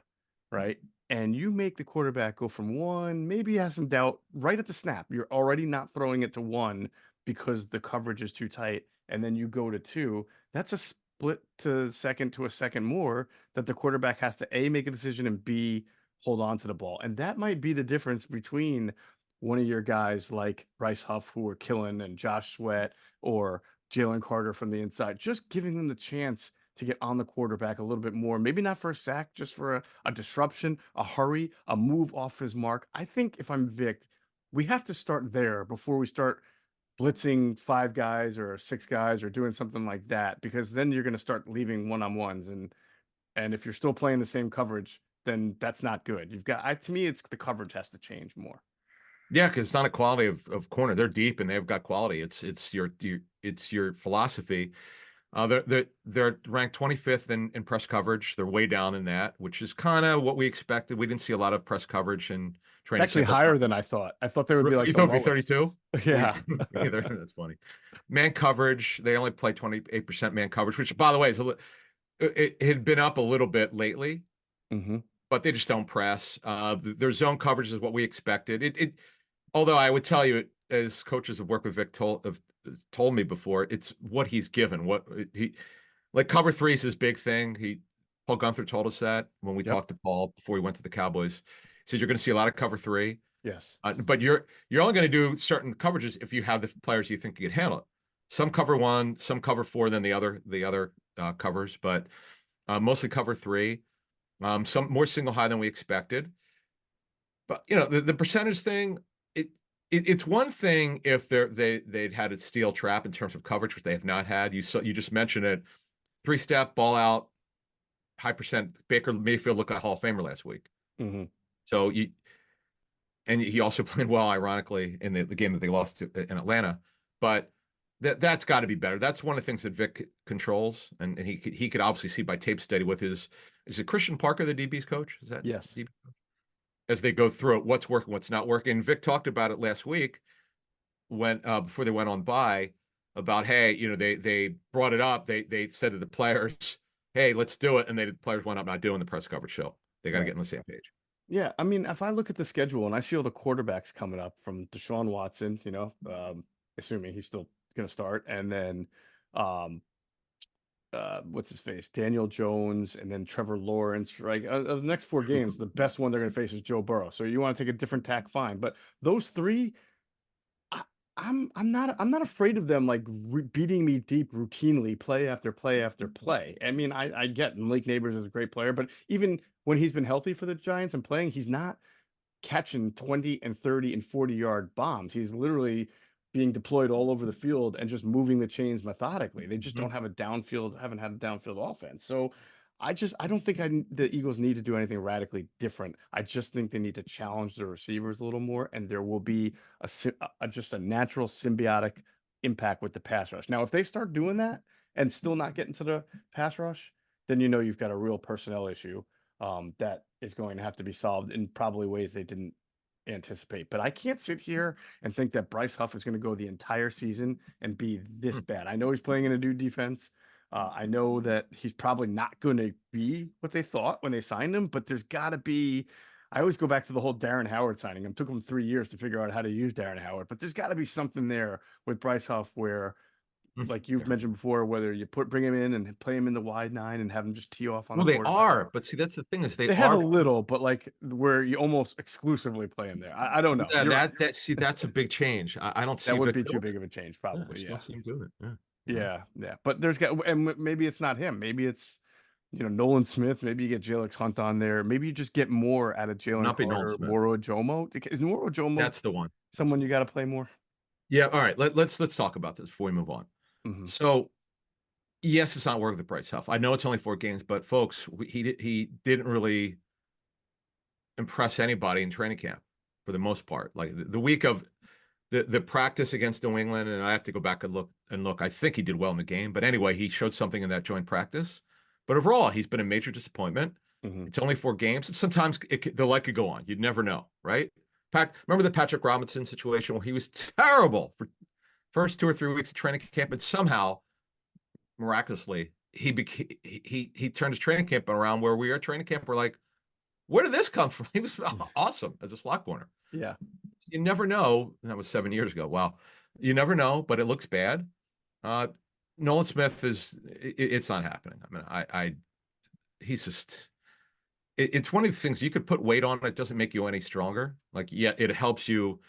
right, and you make the quarterback go from 1, maybe have some doubt right at the snap, you're already not throwing it to 1 because the coverage is too tight, and then you go to 2, that's a split to second to a second more that the quarterback has to A, make a decision, and B, hold on to the ball. And that might be the difference between one of your guys like Bryce Huff, who are killing, and Josh Sweat, or Jalen Carter from the inside, just giving them the chance to get on the quarterback a little bit more. Maybe not for a sack, just for a disruption, a hurry, a move off his mark. I think if I'm Vic, we have to start there before we start blitzing 5 guys or 6 guys or doing something like that, because then you're going to start leaving one-on-ones. And if you're still playing the same coverage, then that's not good. To me, it's the coverage has to change more.
Yeah, because it's not a quality of corner. They're deep and they've got quality. It's your philosophy. They're ranked 25th in press coverage. They're way down in that, which is kind of what we expected. We didn't see a lot of press coverage in
It's
training
actually
camp.
higher than I thought. I thought they would be like
You
the
thought it'd be
lowest.
32?
Yeah.
That's funny. Man coverage, they only play 28% man coverage, which by the way it had been up a little bit lately,
Mm-hmm.
but they just don't press. Their zone coverage is what we expected. Although I would tell you, as coaches have worked with Vic told me before, it's what he's given. What he like cover 3 is his big thing. Paul Gunther told us that when we talked to Paul before he went to the Cowboys. He said you're going to see a lot of cover 3.
Yes.
But you're only going to do certain coverages if you have the players you think you can handle it. Some cover 1, some cover 4, then the other covers, but mostly cover 3. Some more single high than we expected. But the percentage thing, it's one thing if they'd had a steel trap in terms of coverage, which they have not had. You just mentioned it, 3-step ball out, high percent. Baker Mayfield looked like a Hall of Famer last week.
Mm-hmm.
So and he also played well, ironically, in the game that they lost to in Atlanta. But that's got to be better. That's one of the things that Vic controls, and he could obviously see by tape study with is it Christian Parker, the DB's coach? Is that
Yes.
DB coach? As they go through it, what's working, what's not working. Vic talked about it last week when before they went on bye about, hey, they brought it up. They said to the players, hey, let's do it, and the players wound up not doing the press coverage show. They got to get on the same page.
Yeah, I mean, if I look at the schedule and I see all the quarterbacks coming up from Deshaun Watson, assuming he's still going to start, and then what's his face, Daniel Jones, and then Trevor Lawrence. Right, of the next 4 games, the best one they're going to face is Joe Burrow. So you want to take a different tack, fine. But those 3, I'm not afraid of them like beating me deep routinely, play after play after play. I mean, I get Malik Neighbors is a great player, but even when he's been healthy for the Giants and playing, he's not catching 20 and 30 and 40-yard bombs. He's literally being deployed all over the field and just moving the chains methodically. They just don't have haven't had a downfield offense. So I don't think the Eagles need to do anything radically different. I just think they need to challenge the receivers a little more, and there will be just a natural symbiotic impact with the pass rush. Now, if they start doing that and still not getting to the pass rush, then you've got a real personnel issue that is going to have to be solved in probably ways they didn't anticipate. But I can't sit here and think that Bryce Huff is going to go the entire season and be this bad. I know he's playing in a new defense. I know that he's probably not going to be what they thought when they signed him, but there's got to be. I always go back to the whole Darren Howard signing. It took him 3 years to figure out how to use Darren Howard, but there's got to be something there with Bryce Huff where, like you've mentioned before, whether you bring him in and play him in the wide 9 and have him just tee off on
Well,
the
they
quarterback.
are, but see, that's the thing is
They have a little, but like where you almost exclusively play him there. I don't know.
Yeah, that's a big change. I don't see
That would
Vic
be too
doing
big of a change,
it. Yeah, I
probably.
just
Yeah.
don't see him doing it. Yeah.
Yeah. But there's got, and maybe it's not him. Maybe it's, Nolan Smith. Maybe you get Jalex Hunt on there. Maybe you just get more out of Jalen
Not be Nolan
Carter,
Smith.
Moro Jomo. Is Moro Jomo
That's the one.
someone you got to play more?
Yeah. All right. Let's talk about this before we move on.
Mhm.
So, yes, it's not working with Bryce Huff. I know it's only 4 games, but folks, he didn't really impress anybody in training camp for the most part. Like the week of the practice against New England, and I have to go back and look. I think he did well in the game, but anyway, he showed something in that joint practice. But overall, he's been a major disappointment.
Mhm.
It's only 4 games, and sometimes the light could go on. You'd never know, right? Remember the Patrick Robinson situation where he was terrible for first 2 or 3 weeks of training camp, and somehow, miraculously, he turned his training camp around. Where we are training camp, we're like, where did this come from? He was awesome as a slot corner.
Yeah.
You never know. That was 7 years ago. Wow. You never know, but it looks bad. Nolan Smith it's not happening. I mean, he's just, it's one of these things you could put weight on. It doesn't make you any stronger. Like, yeah, it helps you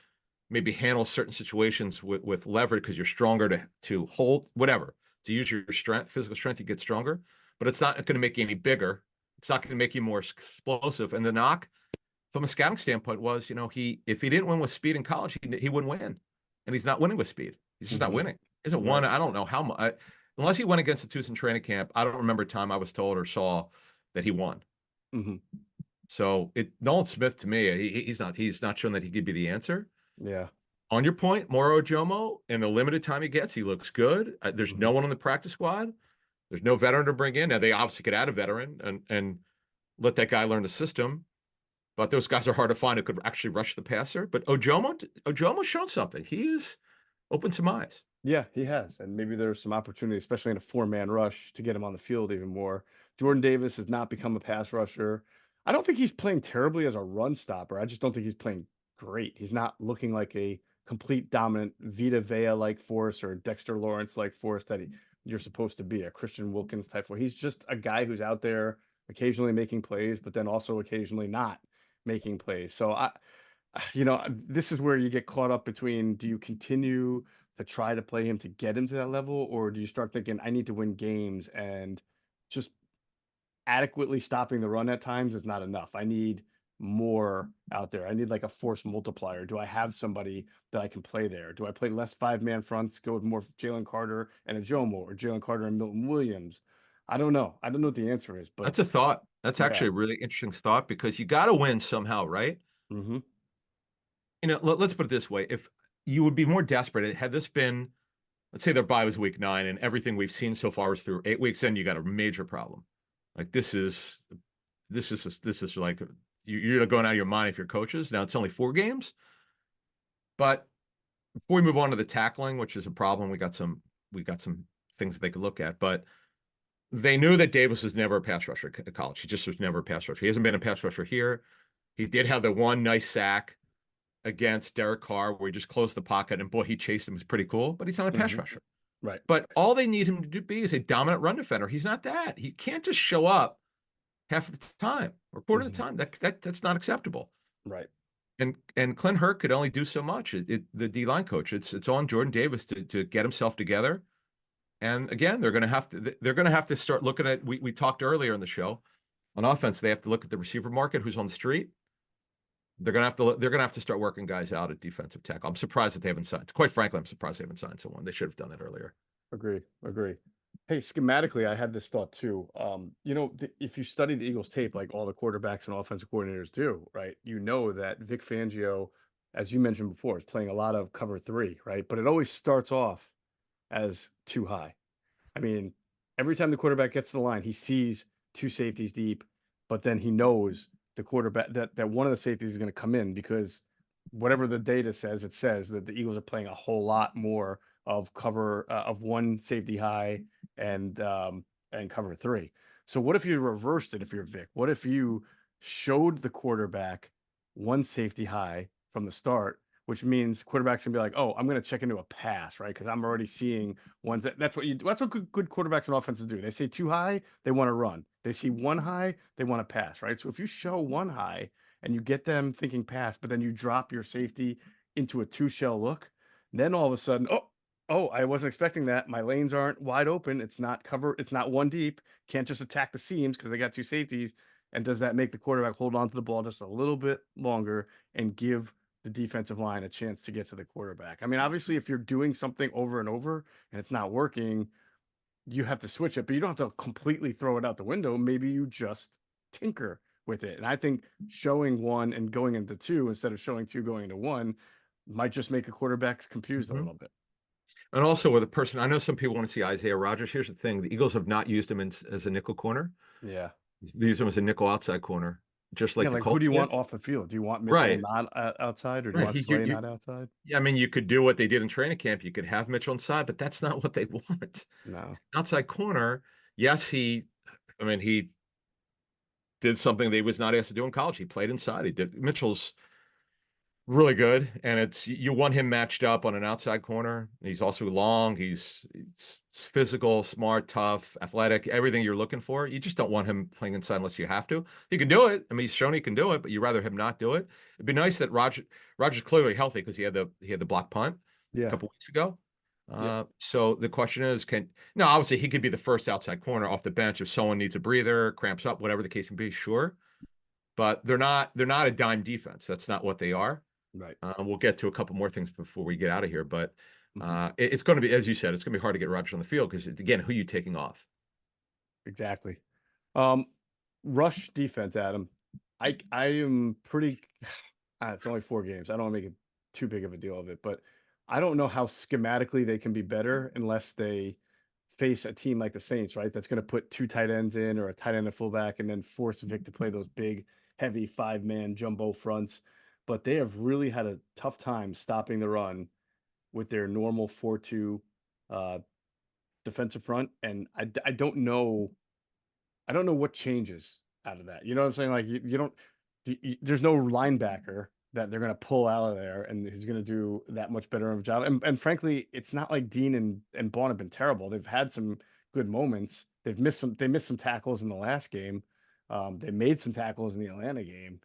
maybe handle certain situations with leverage because you're stronger to hold whatever, to use your strength, physical strength, you get stronger, but it's not going to make you any bigger. It's not going to make you more explosive. And the knock from a scouting standpoint was, if he didn't win with speed in college, he wouldn't win. And he's not winning with speed. He's just not winning. He hasn't won. I don't know how much, unless he went against the Tucson training camp. I don't remember a time I was told or saw that he won.
Mm-hmm.
So Nolan Smith, to me, he's not showing that he could be the answer.
Yeah.
On your point, Moro Jomo, in the limited time he gets, he looks good. There's no one on the practice squad. There's no veteran to bring in. Now, they obviously could add a veteran and let that guy learn the system. But those guys are hard to find who could actually rush the passer. But Ojomo's shown something. He's opened some eyes.
Yeah, he has. And maybe there's some opportunity, especially in a 4-man rush, to get him on the field even more. Jordan Davis has not become a pass rusher. I don't think he's playing terribly as a run stopper. I just don't think he's playing great. He's not looking like a complete dominant Vita Vea-like force or Dexter Lawrence-like force that you're supposed to be, a Christian Wilkins type. He's just a guy who's out there occasionally making plays, but then also occasionally not making plays. So this is where you get caught up between, do you continue to try to play him to get him to that level, or do you start thinking, I need to win games, and just adequately stopping the run at times is not enough. I need more out there. I need like a force multiplier. Do I have somebody that I can play there? Do I play less 5-man fronts, go with more Jalen Carter and a Jomo, or Jalen Carter and Milton Williams? I don't know. I don't know what the answer is, but
that's a thought. That's actually a really interesting thought, because you got to win somehow, right?
Mm-hmm.
Let's put it this way. If you would be more desperate, had this been, let's say their bye was week 9 and everything we've seen so far is through 8 weeks, then you got a major problem. Like this is like, you're going out of your mind if you're coaches. Now it's only 4 games, but before we move on to the tackling, which is a problem, we got some things that they could look at, but they knew that Davis was never a pass rusher at college. He just was never a pass rusher. He hasn't been a pass rusher here. He did have the one nice sack against Derek Carr where he just closed the pocket, and boy, he chased him. It was pretty cool, but he's not a pass rusher.
Right.
But all they need him to be is a dominant run defender. He's not that. He can't just show up half of the time or quarter of the time. That's not acceptable.
Right.
And Clint Hurtt could only do so much. The D-line coach, it's on Jordan Davis to get himself together. And again, they're going to have to start looking at, we talked earlier in the show, on offense, they have to look at the receiver market, who's on the street. They're going to have to start working guys out at defensive tackle. I'm surprised that they haven't signed. Quite frankly, I'm surprised they haven't signed someone. They should have done that earlier.
Agree. Hey, schematically, I had this thought too. If you study the Eagles tape, like all the quarterbacks and offensive coordinators do, right? You know that Vic Fangio, as you mentioned before, is playing a lot of cover 3, right? But it always starts off as too high. I mean, every time the quarterback gets to the line, he sees 2 safeties deep, but then he knows the quarterback that one of the safeties is going to come in because whatever the data says, it says that the Eagles are playing a whole lot more of cover of one safety high and cover three. So what if you reversed it if you're Vic? What if you showed the quarterback one safety high from the start, which means quarterbacks can be like, oh, I'm going to check into a pass, right? Because I'm already seeing ones that's what you do. That's what good quarterbacks and offenses do. They say too high, they want to run. They see one high, they want to pass, right? So if you show one high and you get them thinking pass, but then you drop your safety into a two shell look, then all of a sudden, oh, I wasn't expecting that. My lanes aren't wide open. It's not cover. It's not one deep. Can't just attack the seams because they got two safeties. And does that make the quarterback hold on to the ball just a little bit longer and give the defensive line a chance to get to the quarterback? I mean, obviously, if you're doing something over and over and it's not working, you have to switch it, but you don't have to completely throw it out the window. Maybe you just tinker with it. And I think showing one and going into two instead of showing two going into one might just make a quarterback confused a little bit.
And also with a person, I know some people want to see Isaiah Rodgers. Here's the thing: the Eagles have not used him as a nickel corner.
Yeah.
They use him as a nickel outside corner, just like
Yeah,
the
like
Colts
who do you
did.
want off the field? Do you want Mitchell
Right.
not outside, or do you
Right.
want Slay not outside?
Yeah, I mean, you could do what they did in training camp. You could have Mitchell inside, but that's not what they want.
No.
Outside corner, yes, he did something that he was not asked to do in college. He played inside. He did. Mitchell's really good, and you want him matched up on an outside corner. He's also long. He's physical, smart, tough, athletic, everything you're looking for. You just don't want him playing inside unless you have to. He can do it. I mean, he's shown he can do it, but you'd rather him not do it. It'd be nice that Roger's clearly healthy because he had the block punt a couple weeks ago. So the question is, now obviously he could be the first outside corner off the bench if someone needs a breather, cramps up, whatever the case can be, sure. But they're not a dime defense. That's not what they are.
Right.
We'll get to a couple more things before we get out of here, but it's going to be, as you said, it's going to be hard to get Rodgers on the field because, again, who are you taking off?
Exactly. Rush defense, Adam. I am pretty. It's only 4 games. I don't want to make it too big of a deal of it, but I don't know how schematically they can be better unless they face a team like the Saints, right? That's going to put 2 tight ends in or a tight end and fullback and then force Vic to play those big, heavy 5-man jumbo fronts. But they have really had a tough time stopping the run with their normal 4-2 defensive front. And I don't know. I don't know what changes out of that. You know what I'm saying? Like you don't. There's no linebacker that they're going to pull out of there, and he's going to do that much better of a job. And frankly, it's not like Dean and Bond have been terrible. They've had some good moments. They missed some tackles in the last game. They made some tackles in the Atlanta game.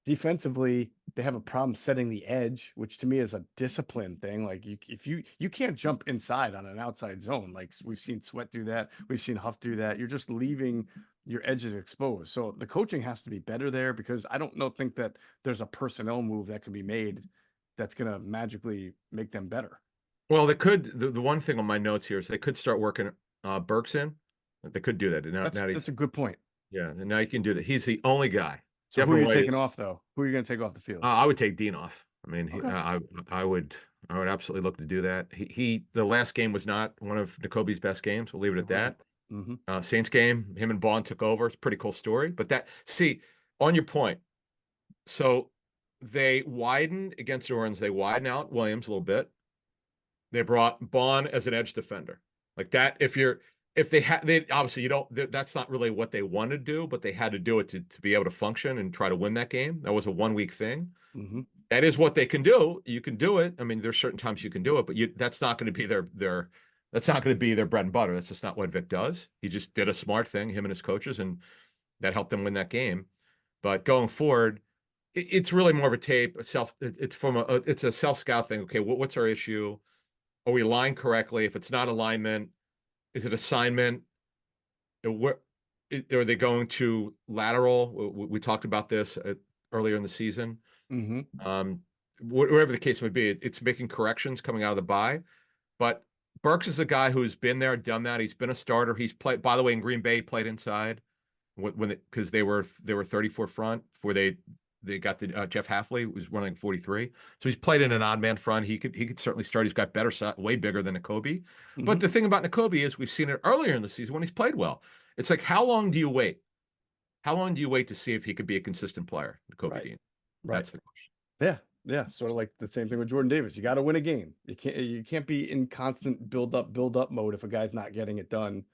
Defensively, they have a problem setting the edge, which to me is a discipline thing. Like you can't jump inside on an outside zone. Like we've seen Sweat do that. We've seen Huff do that. You're just leaving your edges exposed. So the coaching has to be better there because I don't think that there's a personnel move that can be made that's going to magically make them better.
Well, they could. The one thing on my notes here is they could start working Burks in. They could do that.
That's a good point.
Yeah, and now you can do that. He's the only guy.
So who are you taking off though? Who are you going to take off the field?
I would take Dean off. I mean,
Okay.
I would absolutely look to do that. The last game was not one of N'Kobe's best games. We'll leave it at that.
Mm-hmm.
Saints game, him and Bond took over. It's a pretty cool story. But on your point, so they widened against New Orleans. They widened out Williams a little bit. They brought Bond as an edge defender. Like that, they obviously that's not really what they wanted to do, but they had to do it to be able to function and try to win that game. That was a 1-week thing.
Mm-hmm.
That is what they can do. You can do it. I mean, there's certain times you can do it, but that's not going to be that's not going to be their bread and butter. That's just not what Vic does. He just did a smart thing, him and his coaches, and that helped them win that game. But going forward, it's really more of a tape. It's a self-scout thing. Okay, what's our issue? Are we aligned correctly? If it's not alignment, is it assignment? Are they going to lateral? We talked about this earlier in the season.
Mm-hmm.
Whatever the case may be, it's making corrections coming out of the bye. But Burks is a guy who's been there, done that. He's been a starter. He's played, by the way, in Green Bay, played inside because they were 34 front before they got the Jeff Halfley, who was running 43. So he's played in an odd man front. He could certainly start. He's got better, way bigger than N'Kobe.
Mm-hmm.
But the thing about N'Kobe is we've seen it earlier in the season when he's played well. It's like, how long do you wait? How long do you wait to see if he could be a consistent player, N'Kobe Dean?
Right.
That's the question.
Yeah. Yeah, sort of like the same thing with Jordan Davis. You got to win a game. You can't be in constant build up mode if a guy's not getting it done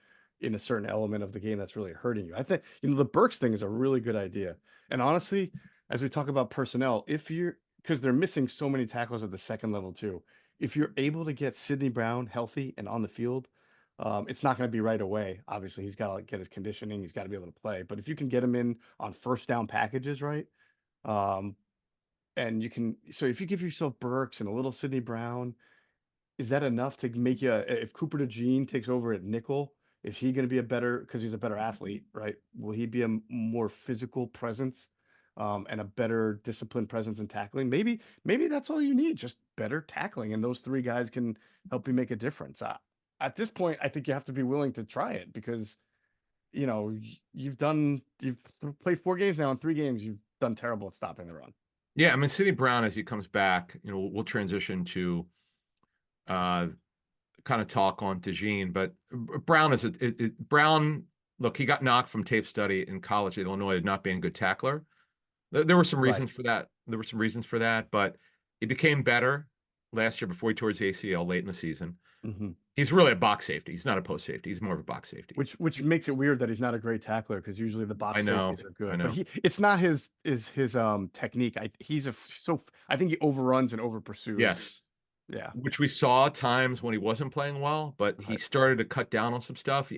in a certain element of the game that's really hurting you. I think the Burks thing is a really good idea. And honestly, as we talk about personnel, if you're because they're missing so many tackles at the second level too. If you're able to get Sidney Brown healthy and on the field, it's not going to be right away. Obviously, he's got to get his conditioning. He's got to be able to play. But if you can get him in on first down packages, right? Um, and you can so if you give yourself Burks and a little Sidney Brown, is that enough to make you if Cooper DeJean takes over at nickel, is he going to be a better because he's a better athlete, right? Will he be a more physical presence and a better disciplined presence in tackling? Maybe that's all you need, just better tackling, and those three guys can help you make a difference. At this point, I think you have to be willing to try it because you've played 4 games now. In 3 games, you've done terrible at stopping the run.
Yeah, I mean, Sidney Brown, as he comes back, we'll transition to kind of talk on DeJean, but Brown is Brown. Look, he got knocked from tape study in college at Illinois, not being a good tackler. There were some reasons for that. There were some reasons for that, but he became better last year before he tore his ACL late in the season.
Mm-hmm.
He's really a box safety. He's not a post safety. He's more of a box safety.
Which makes it weird that he's not a great tackler because usually the box safeties are good.
I know.
But it's not his technique. I think he overruns and over pursues.
Yes.
Yeah.
Which we saw times when he wasn't playing well, but he started to cut down on some stuff.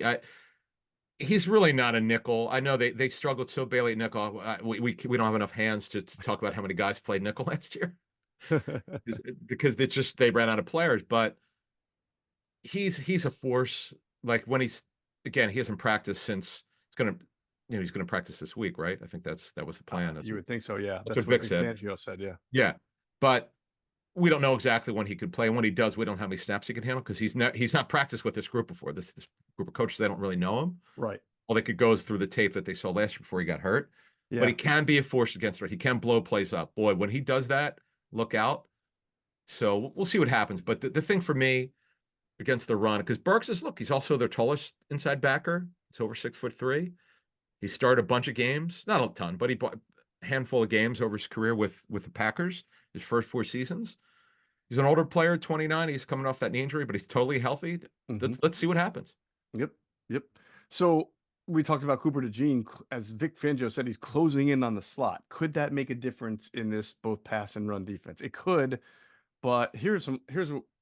He's really not a nickel. I know they struggled so badly at nickel. We don't have enough hands to talk about how many guys played nickel last year because they ran out of players. But he's a force. Like when he hasn't practiced since he's gonna practice this week, right? I think that was the plan.
You would think so, yeah.
That's what Vic said.
Geoff said, yeah.
Yeah, but we don't know exactly when he could play. When he does, we don't know how many snaps he can handle because he's not practiced with this group before. This group of coaches, they don't really know him.
Right.
All they could go is through the tape that they saw last year before he got hurt. Yeah. But he can be a force against it. He can blow plays up. Boy, when he does that, look out. So we'll see what happens. But the thing for me against the run, because Burks he's also their tallest inside backer. He's over 6'3". He started a bunch of games, not a ton, but he bought a handful of games over his career with the Packers, his first 4 seasons. He's an older player, 29. He's coming off that knee injury, but he's totally healthy. Mm-hmm. Let's see what happens.
Yep. So we talked about Cooper DeJean. As Vic Fangio said, he's closing in on the slot. Could that make a difference in this both pass and run defense? It could, but here's what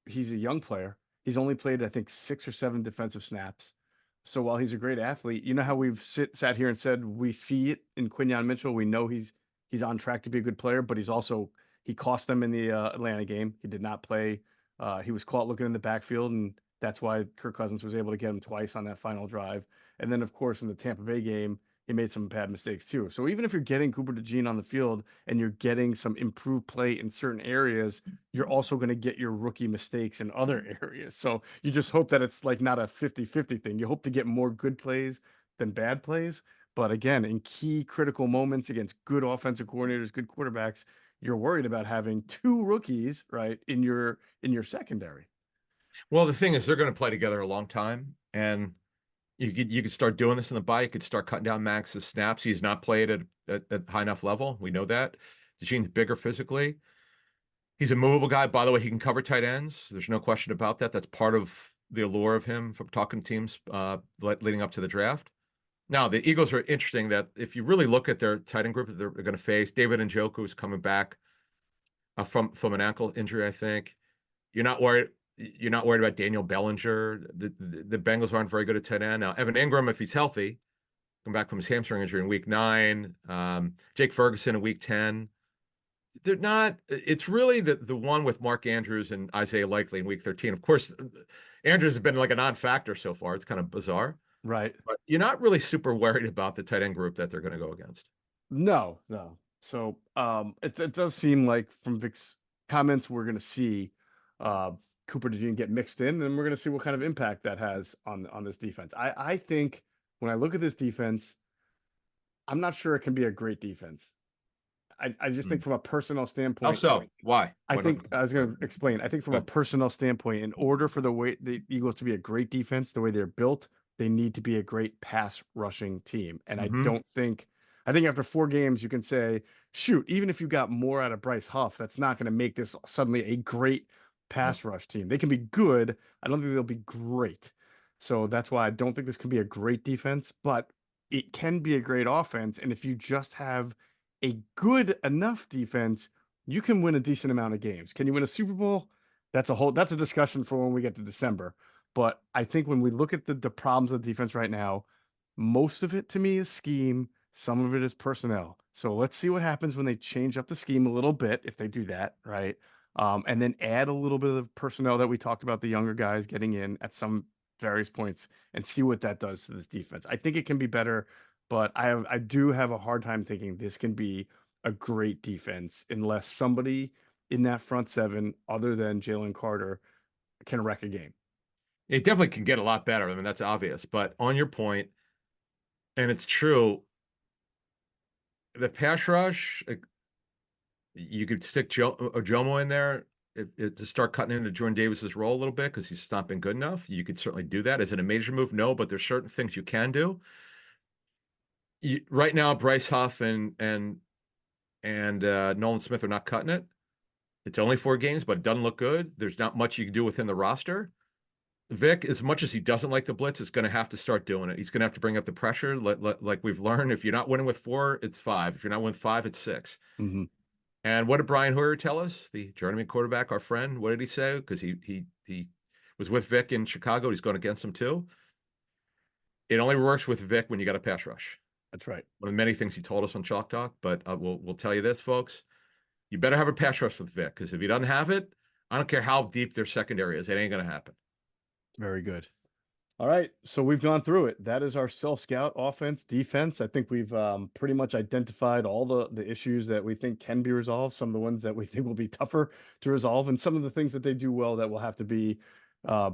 he's a young player. He's only played, I think, 6 or 7 defensive snaps. So while he's a great athlete, you know how we've sat here and said we see it in Quinyon Mitchell. We know he's on track to be a good player, but he cost them in the Atlanta game. He did not play. He was caught looking in the backfield, and that's why Kirk Cousins was able to get him twice on that final drive. And then, of course, in the Tampa Bay game, he made some bad mistakes too. So even if you're getting Cooper DeJean on the field and you're getting some improved play in certain areas, you're also going to get your rookie mistakes in other areas. So you just hope that it's like not a 50-50 thing. You hope to get more good plays than bad plays. But again, in key critical moments against good offensive coordinators, good quarterbacks, you're worried about having 2 rookies, right, in your secondary.
Well, the thing is, they're going to play together a long time, and you could start doing this in the bye. You could start cutting down Max's snaps. He's not played at high enough level. We know that. DeJean's bigger physically. He's a movable guy. By the way, he can cover tight ends. There's no question about that. That's part of the allure of him from talking to teams leading up to the draft. Now, the Eagles are interesting that if you really look at their tight end group that they're going to face, David Njoku is coming back from an ankle injury, I think. You're not worried about Daniel Bellinger. The Bengals aren't very good at tight end. Now, Evan Ingram, if he's healthy, come back from his hamstring injury in week 9. Jake Ferguson in week 10. They're not. It's really the one with Mark Andrews and Isaiah Likely in week 13. Of course, Andrews has been like a non-factor so far. It's kind of bizarre.
Right.
But you're not really super worried about the tight end group that they're going to go against.
No. So it does seem like from Vic's comments, we're going to see Cooper DeJean get mixed in, and we're going to see what kind of impact that has on this defense. I think when I look at this defense, I'm not sure it can be a great defense. I just think from a personnel standpoint.
How so? Why?
I was going to explain. I think from a personnel standpoint, in order for the Eagles to be a great defense, the way they're built, they need to be a great pass rushing team. And I think after 4 games, you can say shoot, even if you got more out of Bryce Huff, that's not going to make this suddenly a great pass rush team. They can be good. I don't think they'll be great. So that's why I don't think this can be a great defense, but it can be a great offense. And if you just have a good enough defense, you can win a decent amount of games. Can you win a Super Bowl? That's a discussion for when we get to December. But I think when we look at the problems of the defense right now, most of it to me is scheme. Some of it is personnel. So let's see what happens when they change up the scheme a little bit, if they do that, right? And then add a little bit of personnel that we talked about, the younger guys getting in at some various points, and see what that does to this defense. I think it can be better, but I do have a hard time thinking this can be a great defense unless somebody in that front seven, other than Jalen Carter, can wreck a game.
It definitely can get a lot better. I mean, that's obvious. But on your point, and it's true, the pass rush, you could stick Ojomo in there to start cutting into Jordan Davis's role a little bit because he's not been good enough. You could certainly do that. Is it a major move? No, but there's certain things you can do. Right now, Bryce Huff and Nolan Smith are not cutting it. It's only 4 games, but it doesn't look good. There's not much you can do within the roster. Vic, as much as he doesn't like the blitz, is going to have to start doing it. He's going to have to bring up the pressure. Like we've learned, if you're not winning with 4, it's 5. If you're not winning 5, it's 6.
Mm-hmm.
And what did Brian Hoyer tell us? The journeyman quarterback, our friend. What did he say? Because he was with Vic in Chicago. He's going against him too. It only works with Vic when you got a pass rush.
That's right.
One of the many things he told us on Chalk Talk. But we'll tell you this, folks. You better have a pass rush with Vic, because if he doesn't have it, I don't care how deep their secondary is. It ain't going to happen.
Very good. All right. So we've gone through it. That is our self-scout offense, defense. I think we've pretty much identified all the issues that we think can be resolved, some of the ones that we think will be tougher to resolve, and some of the things that they do well that will have to be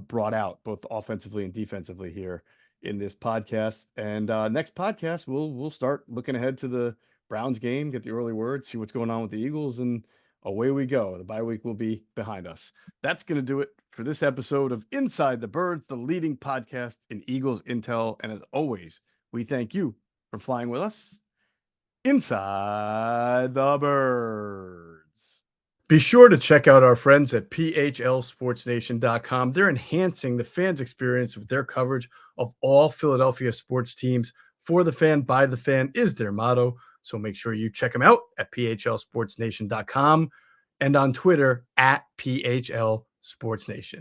brought out both offensively and defensively here in this podcast. And next podcast, we'll start looking ahead to the Browns game, get the early word, see what's going on with the Eagles, and away we go. The bye week will be behind us. That's going to do it for this episode of Inside the Birds, the leading podcast in Eagles intel. And as always, we thank you for flying with us inside the Birds. Be sure to check out our friends at phlsportsnation.com. They're enhancing the fans' experience with their coverage of all Philadelphia sports teams. For the fan, by the fan is their motto. So make sure you check them out at phlsportsnation.com and on Twitter at phlsportsnation.